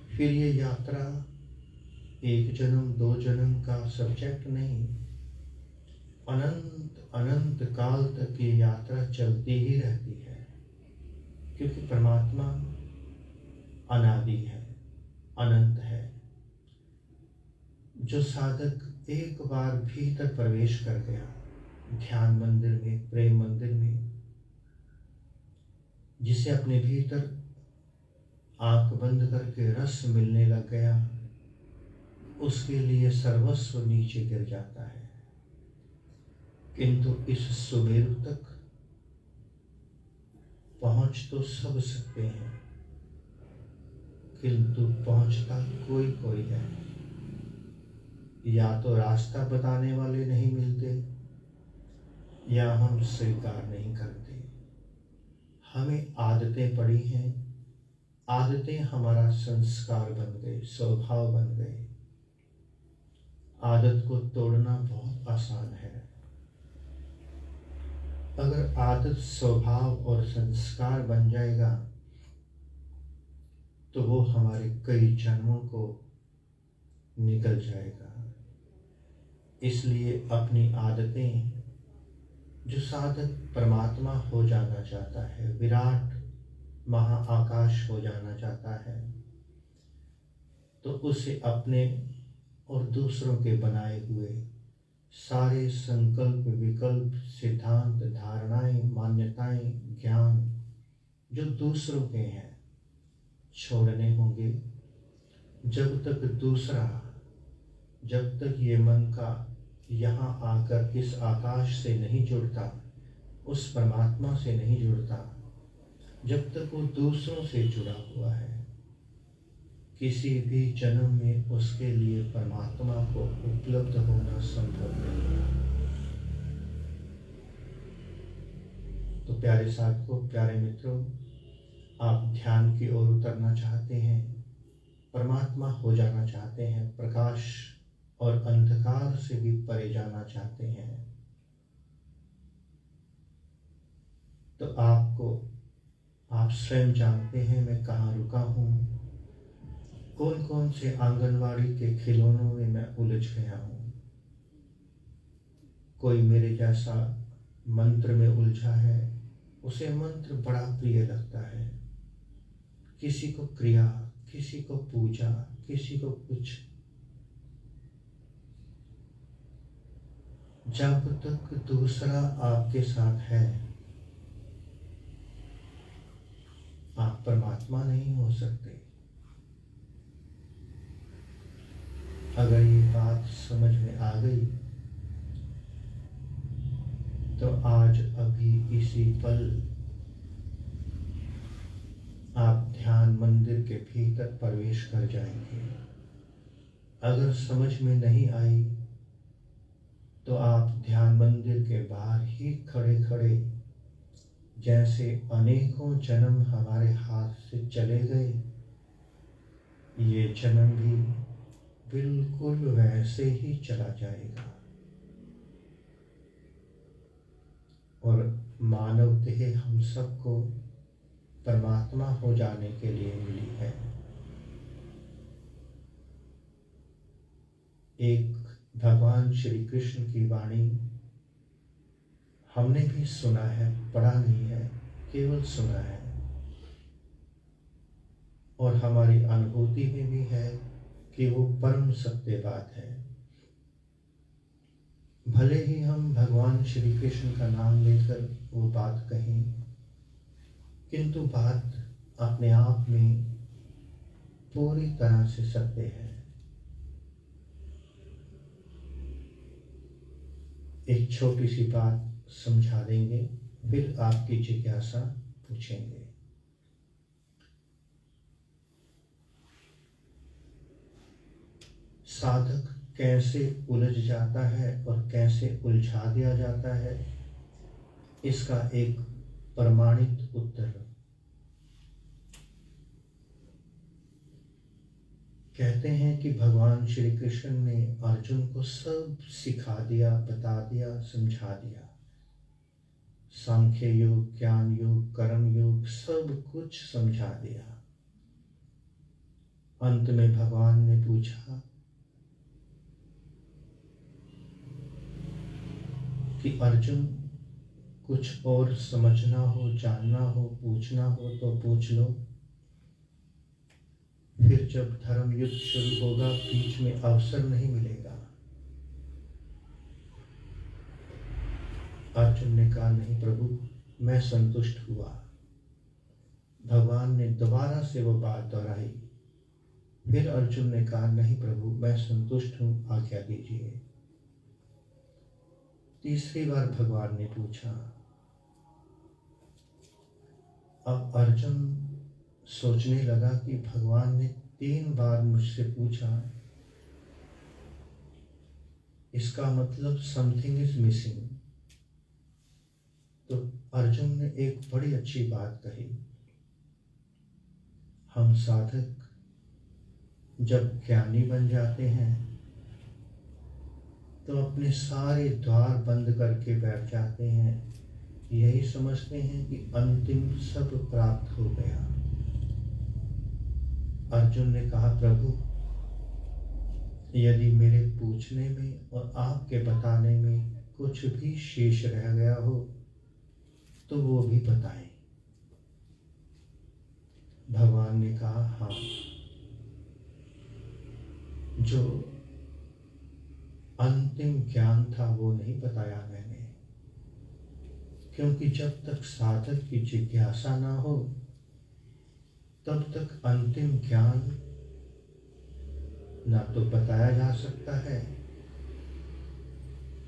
फिर ये यात्रा एक जन्म, 2 जन्म का सब्जेक्ट नहीं, अनंत अनंत काल तक ये यात्रा चलती ही रहती है। क्योंकि परमात्मा अनादि है, अनंत है। जो साधक एक बार भीतर प्रवेश कर गया, ध्यान मंदिर में, प्रेम मंदिर में, जिसे अपने भीतर आंख बंद करके रस मिलने लग गया, उसके लिए सर्वस्व नीचे गिर जाता है। किंतु इस सुमेरु तक पहुंच तो सब सकते हैं, किंतु पहुंचता कोई कोई है। या तो रास्ता बताने वाले नहीं मिलते, या हम स्वीकार नहीं करते। हमें आदतें पड़ी हैं, आदतें हमारा संस्कार बन गए, स्वभाव बन गए। आदत को तोड़ना बहुत आसान है। अगर आदत स्वभाव और संस्कार बन जाएगा तो वो हमारे कई जन्मों को निकल जाएगा। इसलिए अपनी आदतें, जो साधक परमात्मा हो जाना चाहता है, विराट महाआकाश हो जाना चाहता है, तो उसे अपने और दूसरों के बनाए हुए सारे संकल्प, विकल्प, सिद्धांत, धारणाएं, मान्यताएं, ज्ञान जो दूसरों के हैं छोड़ने होंगे। जब तक ये मन का यहाँ आकर इस आकाश से नहीं जुड़ता, उस परमात्मा से नहीं जुड़ता, जब तक वो दूसरों से जुड़ा हुआ है, किसी भी जन्म में उसके लिए परमात्मा को उपलब्ध होना संभव नहीं है। तो प्यारे साधकों, प्यारे मित्रों, आप ध्यान की ओर उतरना चाहते हैं, परमात्मा हो जाना चाहते हैं, प्रकाश और अंधकार से भी परे जाना चाहते हैं, तो आप स्वयं जानते हैं मैं कहाँ रुका हूँ, कौन कौन से आंगनवाड़ी के खिलौनों में मैं उलझ गया हूँ। कोई मेरे जैसा मंत्र में उलझा है, उसे मंत्र बड़ा प्रिय लगता है, किसी को क्रिया, किसी को पूजा, किसी को कुछ। जब तक दूसरा आपके साथ है आप परमात्मा नहीं हो सकते। अगर ये बात समझ में आ गई तो आज अभी इसी पल आप ध्यान मंदिर के भीतर प्रवेश कर जाएंगे। अगर समझ में नहीं आई तो आप ध्यान मंदिर के बाहर ही खड़े खड़े, जैसे अनेकों जन्म हमारे हाथ से चले गए, ये जन्म भी बिल्कुल वैसे ही चला जाएगा। और मानव देह हम सबको परमात्मा हो जाने के लिए मिली है। एक भगवान श्री कृष्ण की वाणी हमने भी सुना है, पढ़ा नहीं है, केवल सुना है, और हमारी अनुभूति में भी है कि वो परम सत्य बात है। भले ही हम भगवान श्री कृष्ण का नाम लेकर वो बात कहें, किंतु बात अपने आप में पूरी तरह से सत्य है। एक छोटी सी बात समझा देंगे, फिर आपकी जिज्ञासा पूछेंगे। साधक कैसे उलझ जाता है और कैसे उलझा दिया जाता है, इसका एक प्रमाणित उत्तर। कहते हैं कि भगवान श्री कृष्ण ने अर्जुन को सब सिखा दिया, बता दिया, समझा दिया। सांख्य योग, ज्ञान योग, कर्म योग, सब कुछ समझा दिया। अंत में भगवान ने पूछा कि अर्जुन, कुछ और समझना हो, जानना हो, पूछना हो तो पूछ लो। फिर जब धर्म युद्ध शुरू होगा, बीच में अवसर नहीं मिलेगा। अर्जुन ने कहा, नहीं प्रभु, मैं संतुष्ट हुआ। भगवान ने दोबारा से वो बात दोहराई। फिर अर्जुन ने कहा, नहीं प्रभु, मैं संतुष्ट हूं, आज्ञा दीजिए। तीसरी बार भगवान ने पूछा। अब अर्जुन सोचने लगा कि भगवान ने 3 बार मुझसे पूछा, इसका मतलब समथिंग इज मिसिंग। तो अर्जुन ने एक बड़ी अच्छी बात कही। हम साधक जब ज्ञानी बन जाते हैं तो अपने सारे द्वार बंद करके बैठ जाते हैं, यही समझते हैं कि अंतिम सब प्राप्त हो गया। अर्जुन ने कहा, प्रभु, यदि मेरे पूछने में और आपके बताने में कुछ भी शेष रह गया हो तो वो भी बताएं। भगवान ने कहा, हाँ, जो अंतिम ज्ञान था वो नहीं बताया मैंने, क्योंकि जब तक साधक की जिज्ञासा ना हो तब तक अंतिम ज्ञान ना तो बताया जा सकता है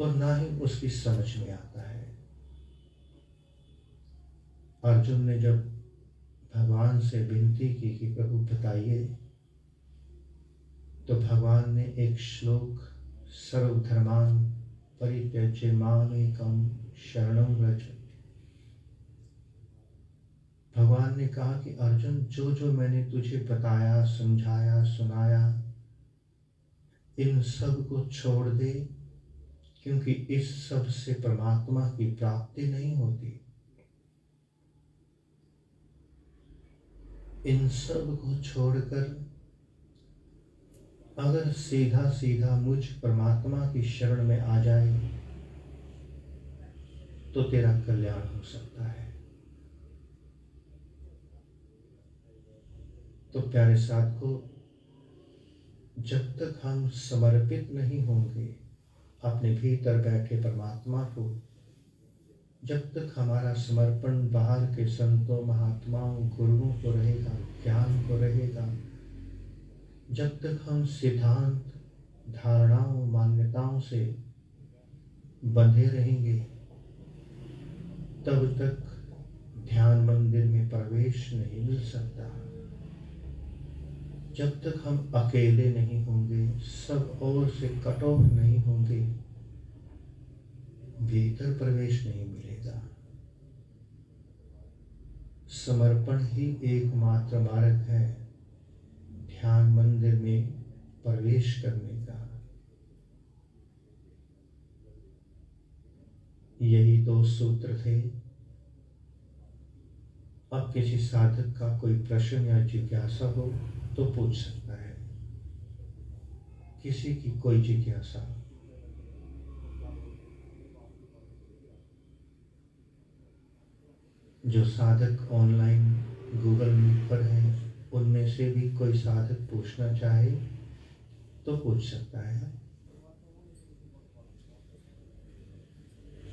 और ना ही उसकी समझ में आता है। अर्जुन ने जब भगवान से विनती की कि प्रभु बताइए, तो भगवान ने एक श्लोक, सर्वधर्मान् परित्यज्य मामेकं शरणं व्रज। भगवान ने कहा कि अर्जुन, जो जो मैंने तुझे बताया, समझाया, सुनाया, इन सब को छोड़ दे, क्योंकि इस सब से परमात्मा की प्राप्ति नहीं होती। इन सब को छोड़कर अगर सीधा सीधा मुझ परमात्मा की शरण में आ जाए तो तेरा कल्याण हो सकता है। तो प्यारे साथियों, जब तक हम समर्पित नहीं होंगे अपने भीतर बैठे परमात्मा को, जब तक हमारा समर्पण बाहर के संतों, महात्माओं, गुरुओं को रहेगा, ज्ञान को रहेगा, जब तक हम सिद्धांत, धारणाओं, मान्यताओं से बंधे रहेंगे, तब तक ध्यान मंदिर में प्रवेश नहीं मिल सकता। जब तक हम अकेले नहीं होंगे, सब ओर से कट ऑफ नहीं होंगे, भीतर प्रवेश नहीं मिलेगा। समर्पण ही एकमात्र मार्ग है ध्यान मंदिर में प्रवेश करने का। यही 2 सूत्र थे। अब किसी साधक का कोई प्रश्न या जिज्ञासा हो तो पूछ सकता है। किसी की कोई जिज्ञासा? जो साधक ऑनलाइन गूगल मीट पर हैं, उनमें से भी कोई साधक पूछना चाहे तो पूछ सकता है।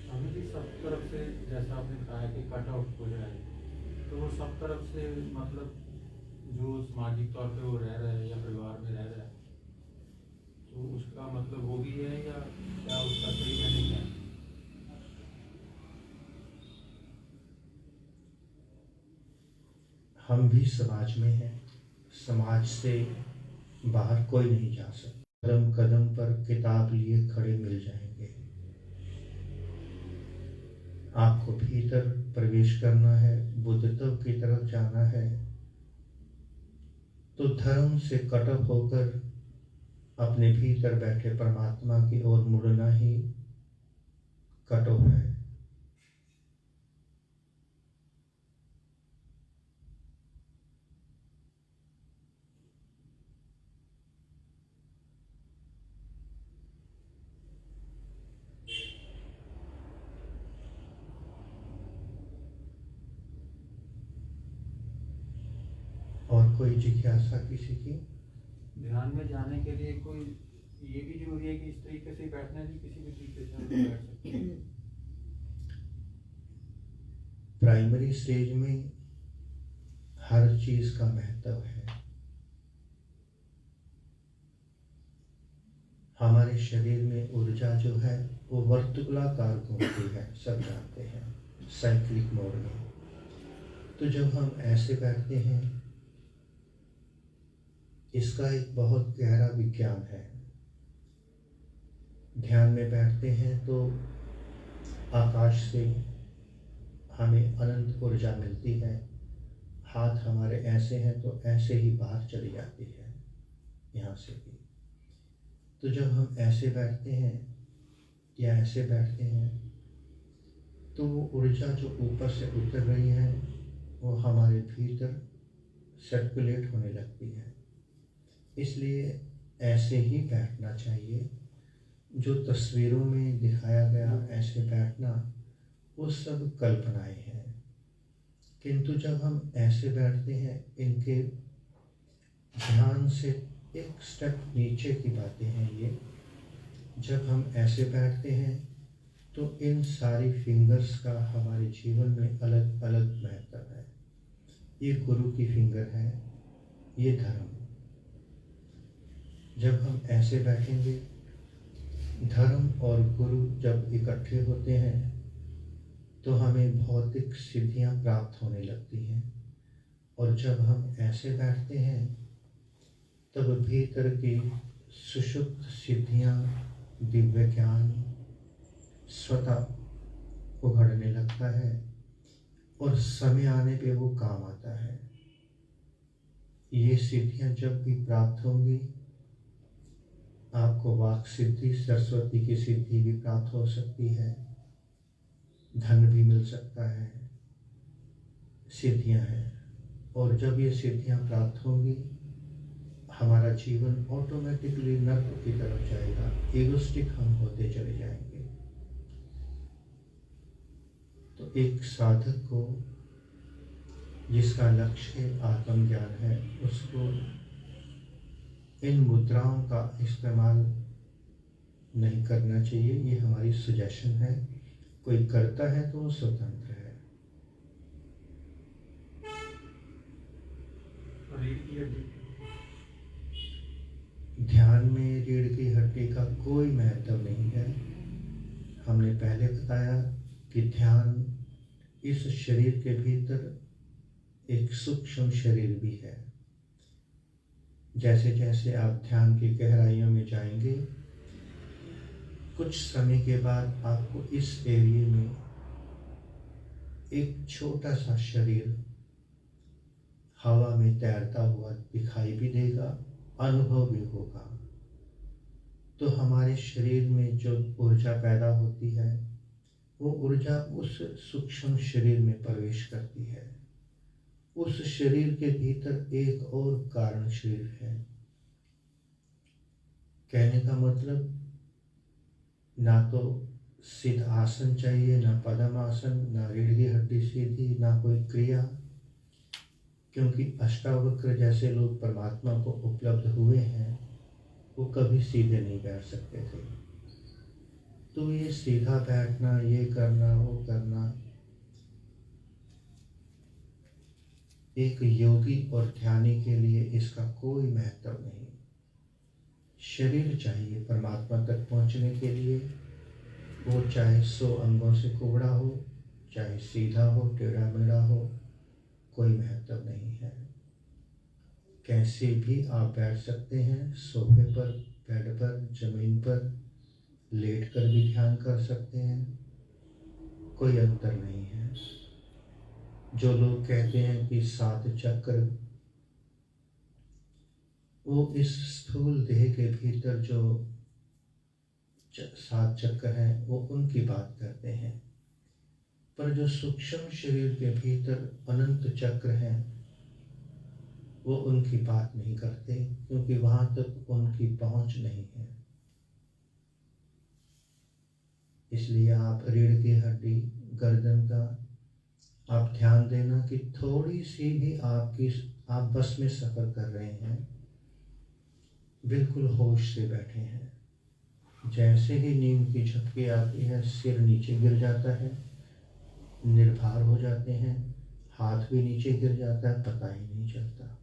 हमें भी सब तरफ से, जैसा आपने कहा है कि कट आउट हो जाए, तो वो सब तरफ से मतलब जो सामाजिक तौर पे वो रह रहा है या परिवार में रह रहा है, तो उसका मतलब वो भी है या क्या उसका सही मीनिंग है? हम भी समाज में हैं, समाज से बाहर कोई नहीं जा सकता। कदम कदम पर किताब लिए खड़े मिल जाएंगे। आपको भीतर प्रवेश करना है, बुद्धत्व की तरफ जाना है, तो धर्म से कट ऑफ होकर अपने भीतर बैठे परमात्मा की ओर मुड़ना ही कट ऑफ है। और कोई जिज्ञासा किसी की? ध्यान में जाने के लिए कोई ये भी जरूरी है कि इस तरीके से बैठना है कि किसी भी तरीके से हम बैठ सकते हैं? प्राइमरी स्टेज में हर चीज का महत्व है। हमारे शरीर में ऊर्जा जो है वो वर्तुलाकार घूमती है, सब जानते हैं, साइक्लिक मोड में। तो जब हम ऐसे बैठते हैं, इसका एक बहुत गहरा विज्ञान है। ध्यान में बैठते हैं तो आकाश से हमें अनंत ऊर्जा मिलती है। हाथ हमारे ऐसे हैं तो ऐसे ही बाहर चली जाती है, यहाँ से भी। तो जब हम ऐसे बैठते हैं या ऐसे बैठते हैं, तो वो ऊर्जा जो ऊपर से उतर रही है वो हमारे भीतर सर्कुलेट होने लगती है। इसलिए ऐसे ही बैठना चाहिए। जो तस्वीरों में दिखाया गया ऐसे बैठना, वो सब कल्पनाएं हैं। किंतु जब हम ऐसे बैठते हैं, इनके ध्यान से एक स्टेप नीचे की बातें हैं ये। जब हम ऐसे बैठते हैं तो इन सारी फिंगर्स का हमारे जीवन में अलग अलग महत्व है। ये गुरु की फिंगर है, ये धर्म। जब हम ऐसे बैठेंगे, धर्म और गुरु जब इकट्ठे होते हैं तो हमें भौतिक सिद्धियां प्राप्त होने लगती हैं। और जब हम ऐसे बैठते हैं तब भीतर की सुषुप्त सिद्धियां, दिव्य ज्ञान स्वतः उभरने लगता है और समय आने पे वो काम आता है। ये सिद्धियां जब भी प्राप्त होंगी, आपको वाक सिद्धि, सरस्वती की सिद्धि भी प्राप्त हो सकती है, धन भी मिल सकता है, सिद्धियां हैं। और जब ये सिद्धियां प्राप्त होंगी, हमारा जीवन ऑटोमेटिकली नर्क की तरफ जाएगा, एगोस्टिक हम होते चले जाएंगे। तो एक साधक को जिसका लक्ष्य आत्मज्ञान है, उसको इन मुद्राओं का इस्तेमाल नहीं करना चाहिए। ये हमारी सजेशन है। कोई करता है तो वो स्वतंत्र है। ध्यान में रीढ़ की हड्डी का कोई महत्व नहीं है। हमने पहले बताया कि ध्यान इस शरीर के भीतर एक सूक्ष्म शरीर भी है। जैसे जैसे आप ध्यान की गहराइयों में जाएंगे, कुछ समय के बाद आपको इस एरिया में एक छोटा सा शरीर हवा में तैरता हुआ दिखाई भी देगा, अनुभव भी होगा। तो हमारे शरीर में जो ऊर्जा पैदा होती है, वो ऊर्जा उस सूक्ष्म शरीर में प्रवेश करती है। उस शरीर के भीतर एक और कारण शरीर है। कहने का मतलब, ना तो सिद्ध आसन चाहिए, ना पद्मासन, ना रीढ़ की हड्डी सीधी, ना कोई क्रिया। क्योंकि अष्टावक्र जैसे लोग परमात्मा को उपलब्ध हुए हैं, वो कभी सीधे नहीं बैठ सकते थे। तो ये सीधा बैठना, ये करना, वो करना, एक योगी और ध्यानी के लिए इसका कोई महत्व नहीं। शरीर चाहिए परमात्मा तक पहुंचने के लिए। वो चाहे 100 अंगों से कुबड़ा हो, चाहे सीधा हो, टेढ़ा मेढ़ा हो, कोई महत्व नहीं है। कैसे भी आप बैठ सकते हैं, सोफे पर, बेड पर, जमीन पर लेट कर भी ध्यान कर सकते हैं, कोई अंतर नहीं है। जो लोग कहते हैं कि 7 चक्र, वो इस स्थूल देह के भीतर जो 7 चक्र हैं, वो उनकी बात करते हैं। पर जो सूक्ष्म शरीर के भीतर अनंत चक्र हैं, वो उनकी बात नहीं करते, क्योंकि वहां तक उनकी पहुंच नहीं है। इसलिए आप रीढ़ की हड्डी, गर्दन का आप ध्यान देना कि थोड़ी सी भी आप बस में सफर कर रहे हैं, बिल्कुल होश से बैठे हैं। जैसे ही नींद की झपकी आती है, सिर नीचे गिर जाता है, निर्भर हो जाते हैं, हाथ भी नीचे गिर जाता है, पता ही नहीं चलता।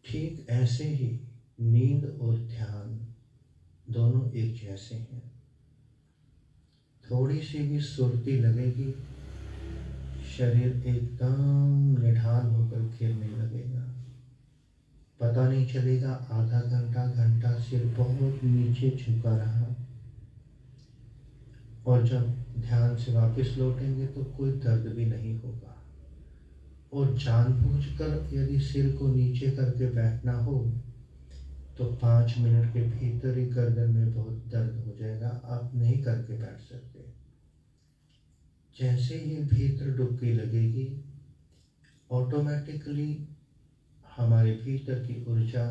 ठीक ऐसे ही नींद और ध्यान दोनों एक जैसे हैं। थोड़ी सी भी सुर्ती लगेगी, शरीर एकदम निढाल होकर गिरने लगेगा। पता नहीं चलेगा, आधा घंटा, घंटा सिर बहुत नीचे झुका रहा, और जब ध्यान से वापस लौटेंगे तो कोई दर्द भी नहीं होगा। और जानबूझकर यदि सिर को नीचे करके बैठना हो, तो 5 मिनट के भीतर ही गर्दन में बहुत दर्द हो जाएगा, आप नहीं करके बैठ सकते। जैसे ही भीतर डुबकी लगेगी, ऑटोमेटिकली हमारे भीतर की ऊर्जा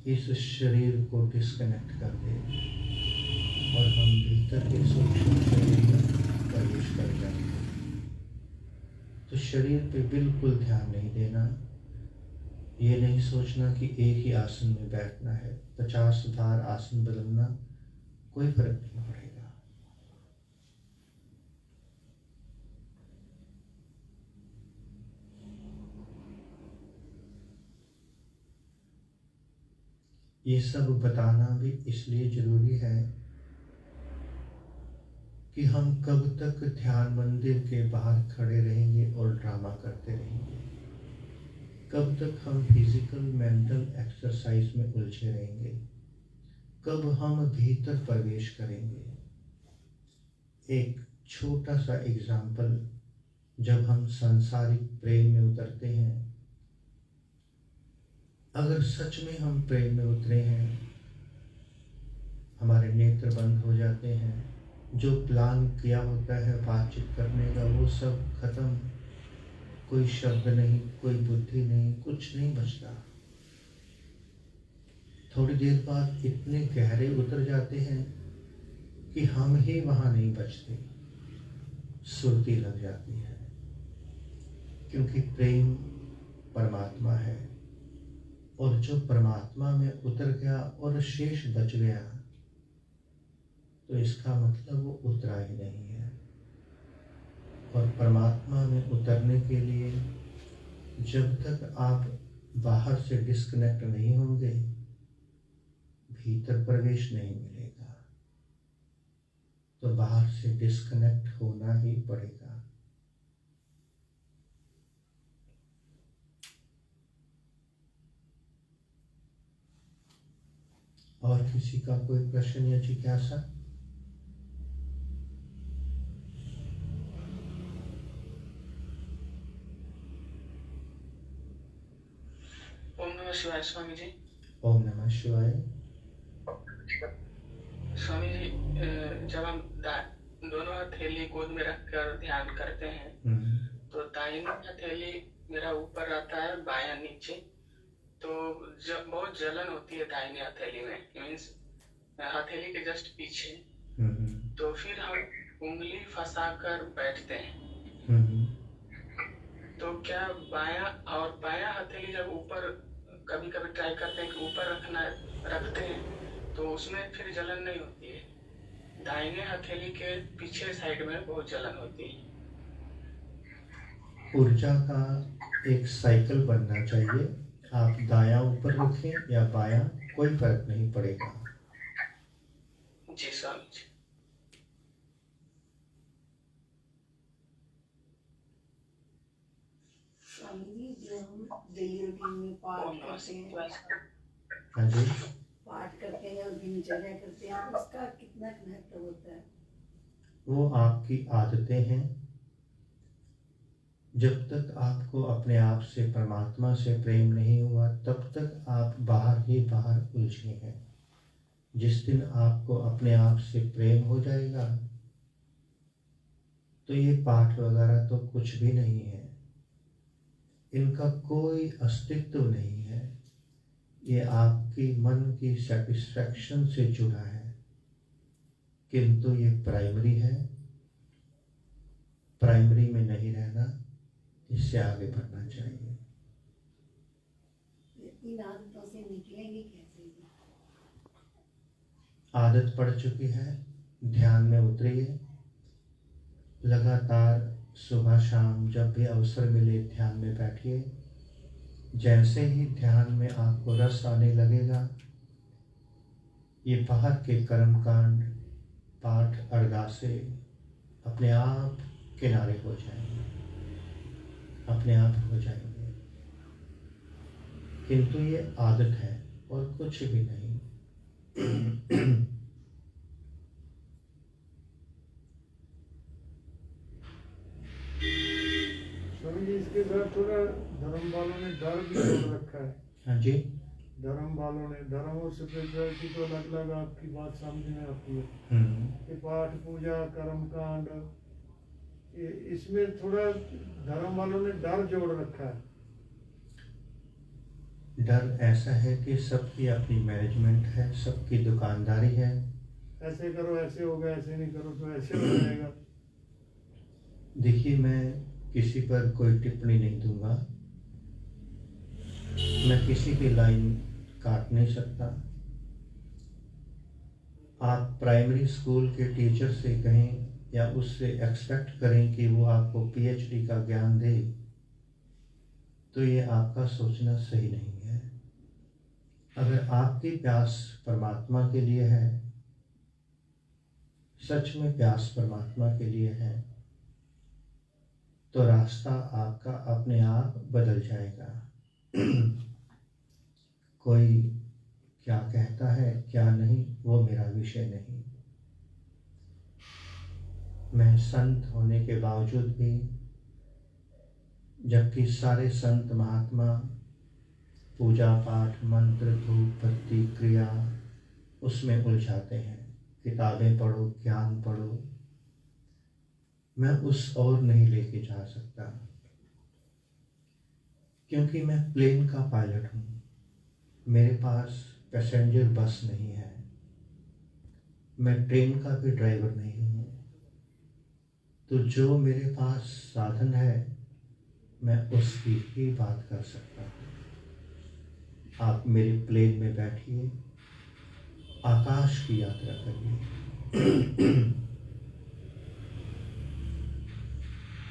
इस शरीर को डिस्कनेक्ट कर देगी और हम भीतर के सूक्ष्म शरीर में प्रवेश कर जाएंगे। तो शरीर पे बिल्कुल ध्यान नहीं देना। ये नहीं सोचना कि एक ही आसन में बैठना है, 50 बार आसन बदलना, कोई फर्क नहीं पड़ेगा। ये सब बताना भी इसलिए जरूरी है कि हम कब तक ध्यान मंदिर के बाहर खड़े रहेंगे और ड्रामा करते रहेंगे। कब तक हम फिजिकल मेंटल एक्सरसाइज में उलझे रहेंगे। कब हम भीतर प्रवेश करेंगे। एक छोटा सा एग्जाम्पल, जब हम सांसारिक प्रेम में उतरते हैं, अगर सच में हम प्रेम में उतरे हैं, हमारे नेत्र बंद हो जाते हैं, जो प्लान किया होता है बातचीत करने का, वो सब खत्म। कोई शब्द नहीं, कोई बुद्धि नहीं, कुछ नहीं बचता। थोड़ी देर बाद इतने गहरे उतर जाते हैं कि हम ही वहां नहीं बचते, सुरती लग जाती है। क्योंकि प्रेम परमात्मा है, और जो परमात्मा में उतर गया और शेष बच गया, तो इसका मतलब वो उतरा ही नहीं है। और परमात्मा में उतरने के लिए जब तक आप बाहर से डिस्कनेक्ट नहीं होंगे, भीतर प्रवेश नहीं मिलेगा। तो बाहर से डिस्कनेक्ट होना ही पड़ेगा। और किसी का कोई प्रश्न या जिज्ञासा? ओम नमः शिवाय स्वामी जी। ओम नमः शिवाय। स्वामी जी, जब हम दोनों हथेली गोद में रखकर ध्यान करते हैं तो दाहिनी हथेली मेरा ऊपर रहता है, बायां नीचे। तो बहुत जलन होती है दाहिनी हथेली में, मीन्स हथेली के जस्ट पीछे। तो फिर हम उंगली फंसाकर बैठते हैं। तो क्या बायां और बायां हथेली जब ऊपर, कभी कभी ट्राई करते हैं कि ऊपर रखते हैं तो उसमें फिर जलन नहीं होती है। दाहिने हथेली के पीछे साइड में बहुत जलन होती है। ऊर्जा का एक साइकिल बनना चाहिए। आप दायां ऊपर रखें या बायां, कोई फर्क नहीं पड़ेगा। जी स्वामी जी। स्वामी जी, जो हम डेली रूटीन में पाठ करते हैं, हाँ जी, पाठ करते हैं और दिनचर्या करते हैं, उसका कितना महत्व होता है? वो आपकी आदतें हैं। जब तक आपको अपने आप से, परमात्मा से प्रेम नहीं हुआ, तब तक आप बाहर ही बाहर उलझे हैं। जिस दिन आपको अपने आप से प्रेम हो जाएगा, तो ये पाठ वगैरह तो कुछ भी नहीं है, इनका कोई अस्तित्व नहीं है। ये आपकी मन की सेटिस्फैक्शन से जुड़ा है, किंतु ये प्राइमरी है। प्राइमरी में नहीं रहना, इससे आगे बढ़ना चाहिए। इन आदतों से निकलेंगे कैसे? आदत पड़ चुकी है, ध्यान में उतरिए। लगातार सुबह शाम जब भी अवसर मिले ध्यान में बैठिए। जैसे ही ध्यान में आपको रस आने लगेगा, ये बाहर के कर्मकांड, पाठ, अरदासें अपने आप किनारे हो जाएंगे, अपने आप हो जाएंगे। किंतु ये आदत है और कुछ भी नहीं। स्वामी जी, इसके साथ थोड़ा धर्म वालों ने डर भी जोड़ रखा है। हाँ जी, धर्म वालों ने, धर्म और स्पिरिचुअलिटी तो अलग अलग आपकी बात समझ में आती है कि पाठ पूजा कर्म कांड, इसमें थोड़ा धर्म वालों ने डर जोड़ रखा है। डर ऐसा है कि सबकी अपनी मैनेजमेंट है, सबकी दुकानदारी है। ऐसे करो ऐसे होगा, ऐसे नहीं करो तो ऐसे हो जाएगा। देखिए, मैं किसी पर कोई टिप्पणी नहीं दूंगा, मैं किसी की लाइन काट नहीं सकता। आप प्राइमरी स्कूल के टीचर से कहें या उससे एक्सपेक्ट करें कि वो आपको पीएचडी का ज्ञान दे, तो ये आपका सोचना सही नहीं है। अगर आपकी प्यास परमात्मा के लिए है, सच में प्यास परमात्मा के लिए है, तो रास्ता आपका अपने आप बदल जाएगा। कोई क्या कहता है क्या नहीं, वो मेरा विषय नहीं। मैं संत होने के बावजूद भी, जबकि सारे संत महात्मा पूजा पाठ मंत्र धूप बत्ती क्रिया उसमें उलझाते हैं, किताबें पढ़ो ज्ञान पढ़ो, मैं उस ओर नहीं लेके जा सकता। क्योंकि मैं प्लेन का पायलट हूँ, मेरे पास पैसेंजर बस नहीं है, मैं ट्रेन का भी ड्राइवर नहीं हूँ। तो जो मेरे पास साधन है मैं उसकी ही बात कर सकता हूँ। आप मेरे प्लेन में बैठिए, आकाश की यात्रा करिए।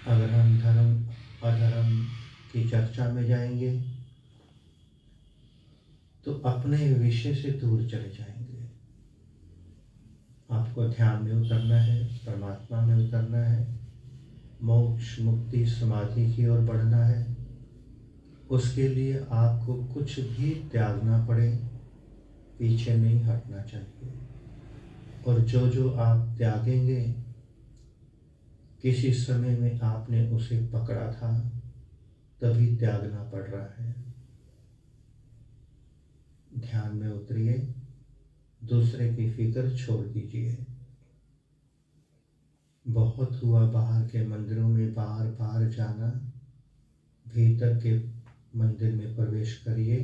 अगर हम धर्म अधर्म की चर्चा में जाएंगे तो अपने विषय से दूर चले जाएंगे। आपको ध्यान में उतरना है, परमात्मा में उतरना है, मोक्ष मुक्ति समाधि की ओर बढ़ना है। उसके लिए आपको कुछ भी त्यागना पड़े, पीछे नहीं हटना चाहिए। और जो जो आप त्यागेंगे, किसी समय में आपने उसे पकड़ा था, तभी त्यागना पड़ रहा है। ध्यान में उतरिए, दूसरे की फिक्र छोड़ दीजिए। बहुत हुआ बाहर के मंदिरों में बार बार जाना, भीतर के मंदिर में प्रवेश करिए।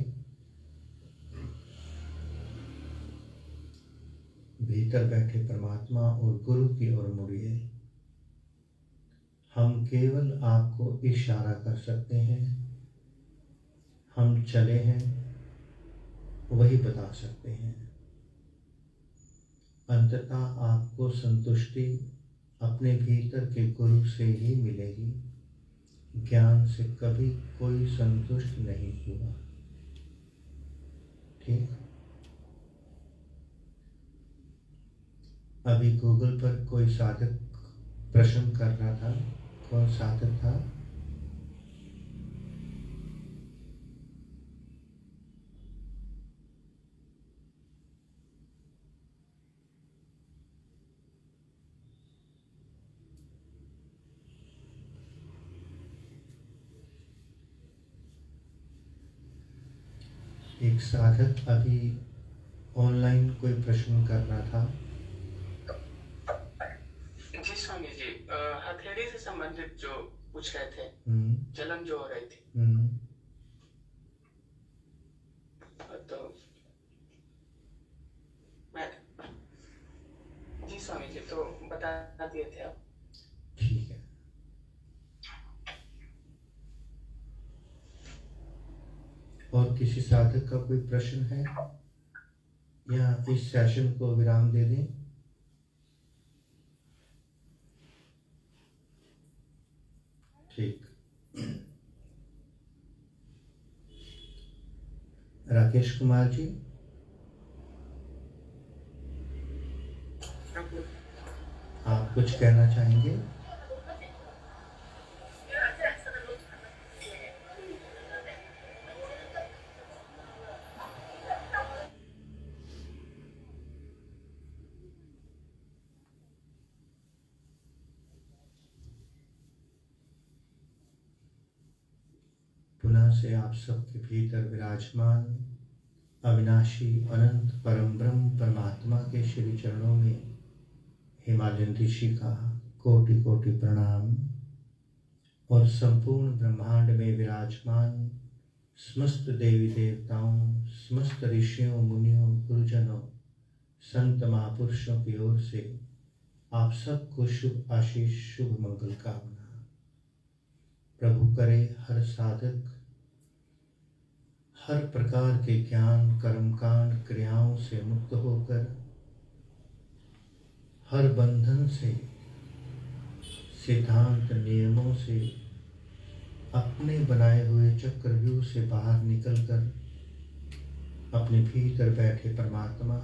भीतर बैठे परमात्मा और गुरु की ओर मुड़िए। हम केवल आपको इशारा कर सकते हैं, हम चले हैं वही बता सकते हैं। अंततः आपको संतुष्टि अपने भीतर के गुरु से ही मिलेगी। ज्ञान से कभी कोई संतुष्ट नहीं हुआ। ठीक। अभी गूगल पर कोई साधक प्रश्न कर रहा था। कौन साधक था? एक साधक अभी ऑनलाइन कोई प्रश्न कर रहा था। जी स्वामी जी, हथेली से संबंधित जो पूछ रहे थे, जलन जो हो रही थी, तो मैं जी स्वामी जी तो बता दिए थे आप। ठीक है। और किसी साधक का कोई प्रश्न है या इस सेशन को विराम दे दें? ठीक। राकेश कुमार जी, आप कुछ कहना चाहेंगे? पुनः से आप सबके भीतर विराजमान अविनाशी अनंत परम ब्रह्म परमात्मा के श्री चरणों में हिमालयन ऋषि का कोटि कोटि प्रणाम। और संपूर्ण ब्रह्मांड में विराजमान समस्त देवी देवताओं, समस्त ऋषियों मुनियों गुरुजनों संत महापुरुषों की ओर से आप सबको शुभ आशीष, शुभ मंगल कामना। प्रभु करे हर साधक हर प्रकार के ज्ञान कर्मकांड क्रियाओं से मुक्त होकर, हर बंधन से, सिद्धांत नियमों से, अपने बनाए हुए चक्रव्यूह से बाहर निकलकर अपने भीतर बैठे परमात्मा,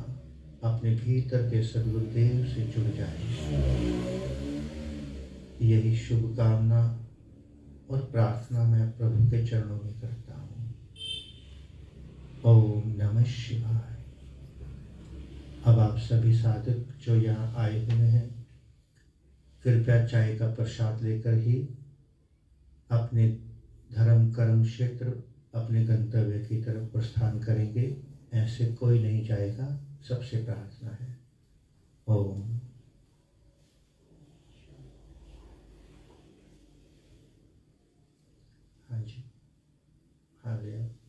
अपने भीतर के सद्गुरुदेव से जुड़ जाए। यही शुभ कामना और प्रार्थना मैं प्रभु के चरणों में करता हूँ। ओम नमः शिवाय। अब आप सभी साधक जो यहाँ आए हुए हैं, कृपया चाय का प्रसाद लेकर ही अपने धर्म कर्म क्षेत्र, अपने गंतव्य की तरफ प्रस्थान करेंगे। ऐसे कोई नहीं जाएगा, सबसे प्रार्थना है। ओम। हाँ जी। गया।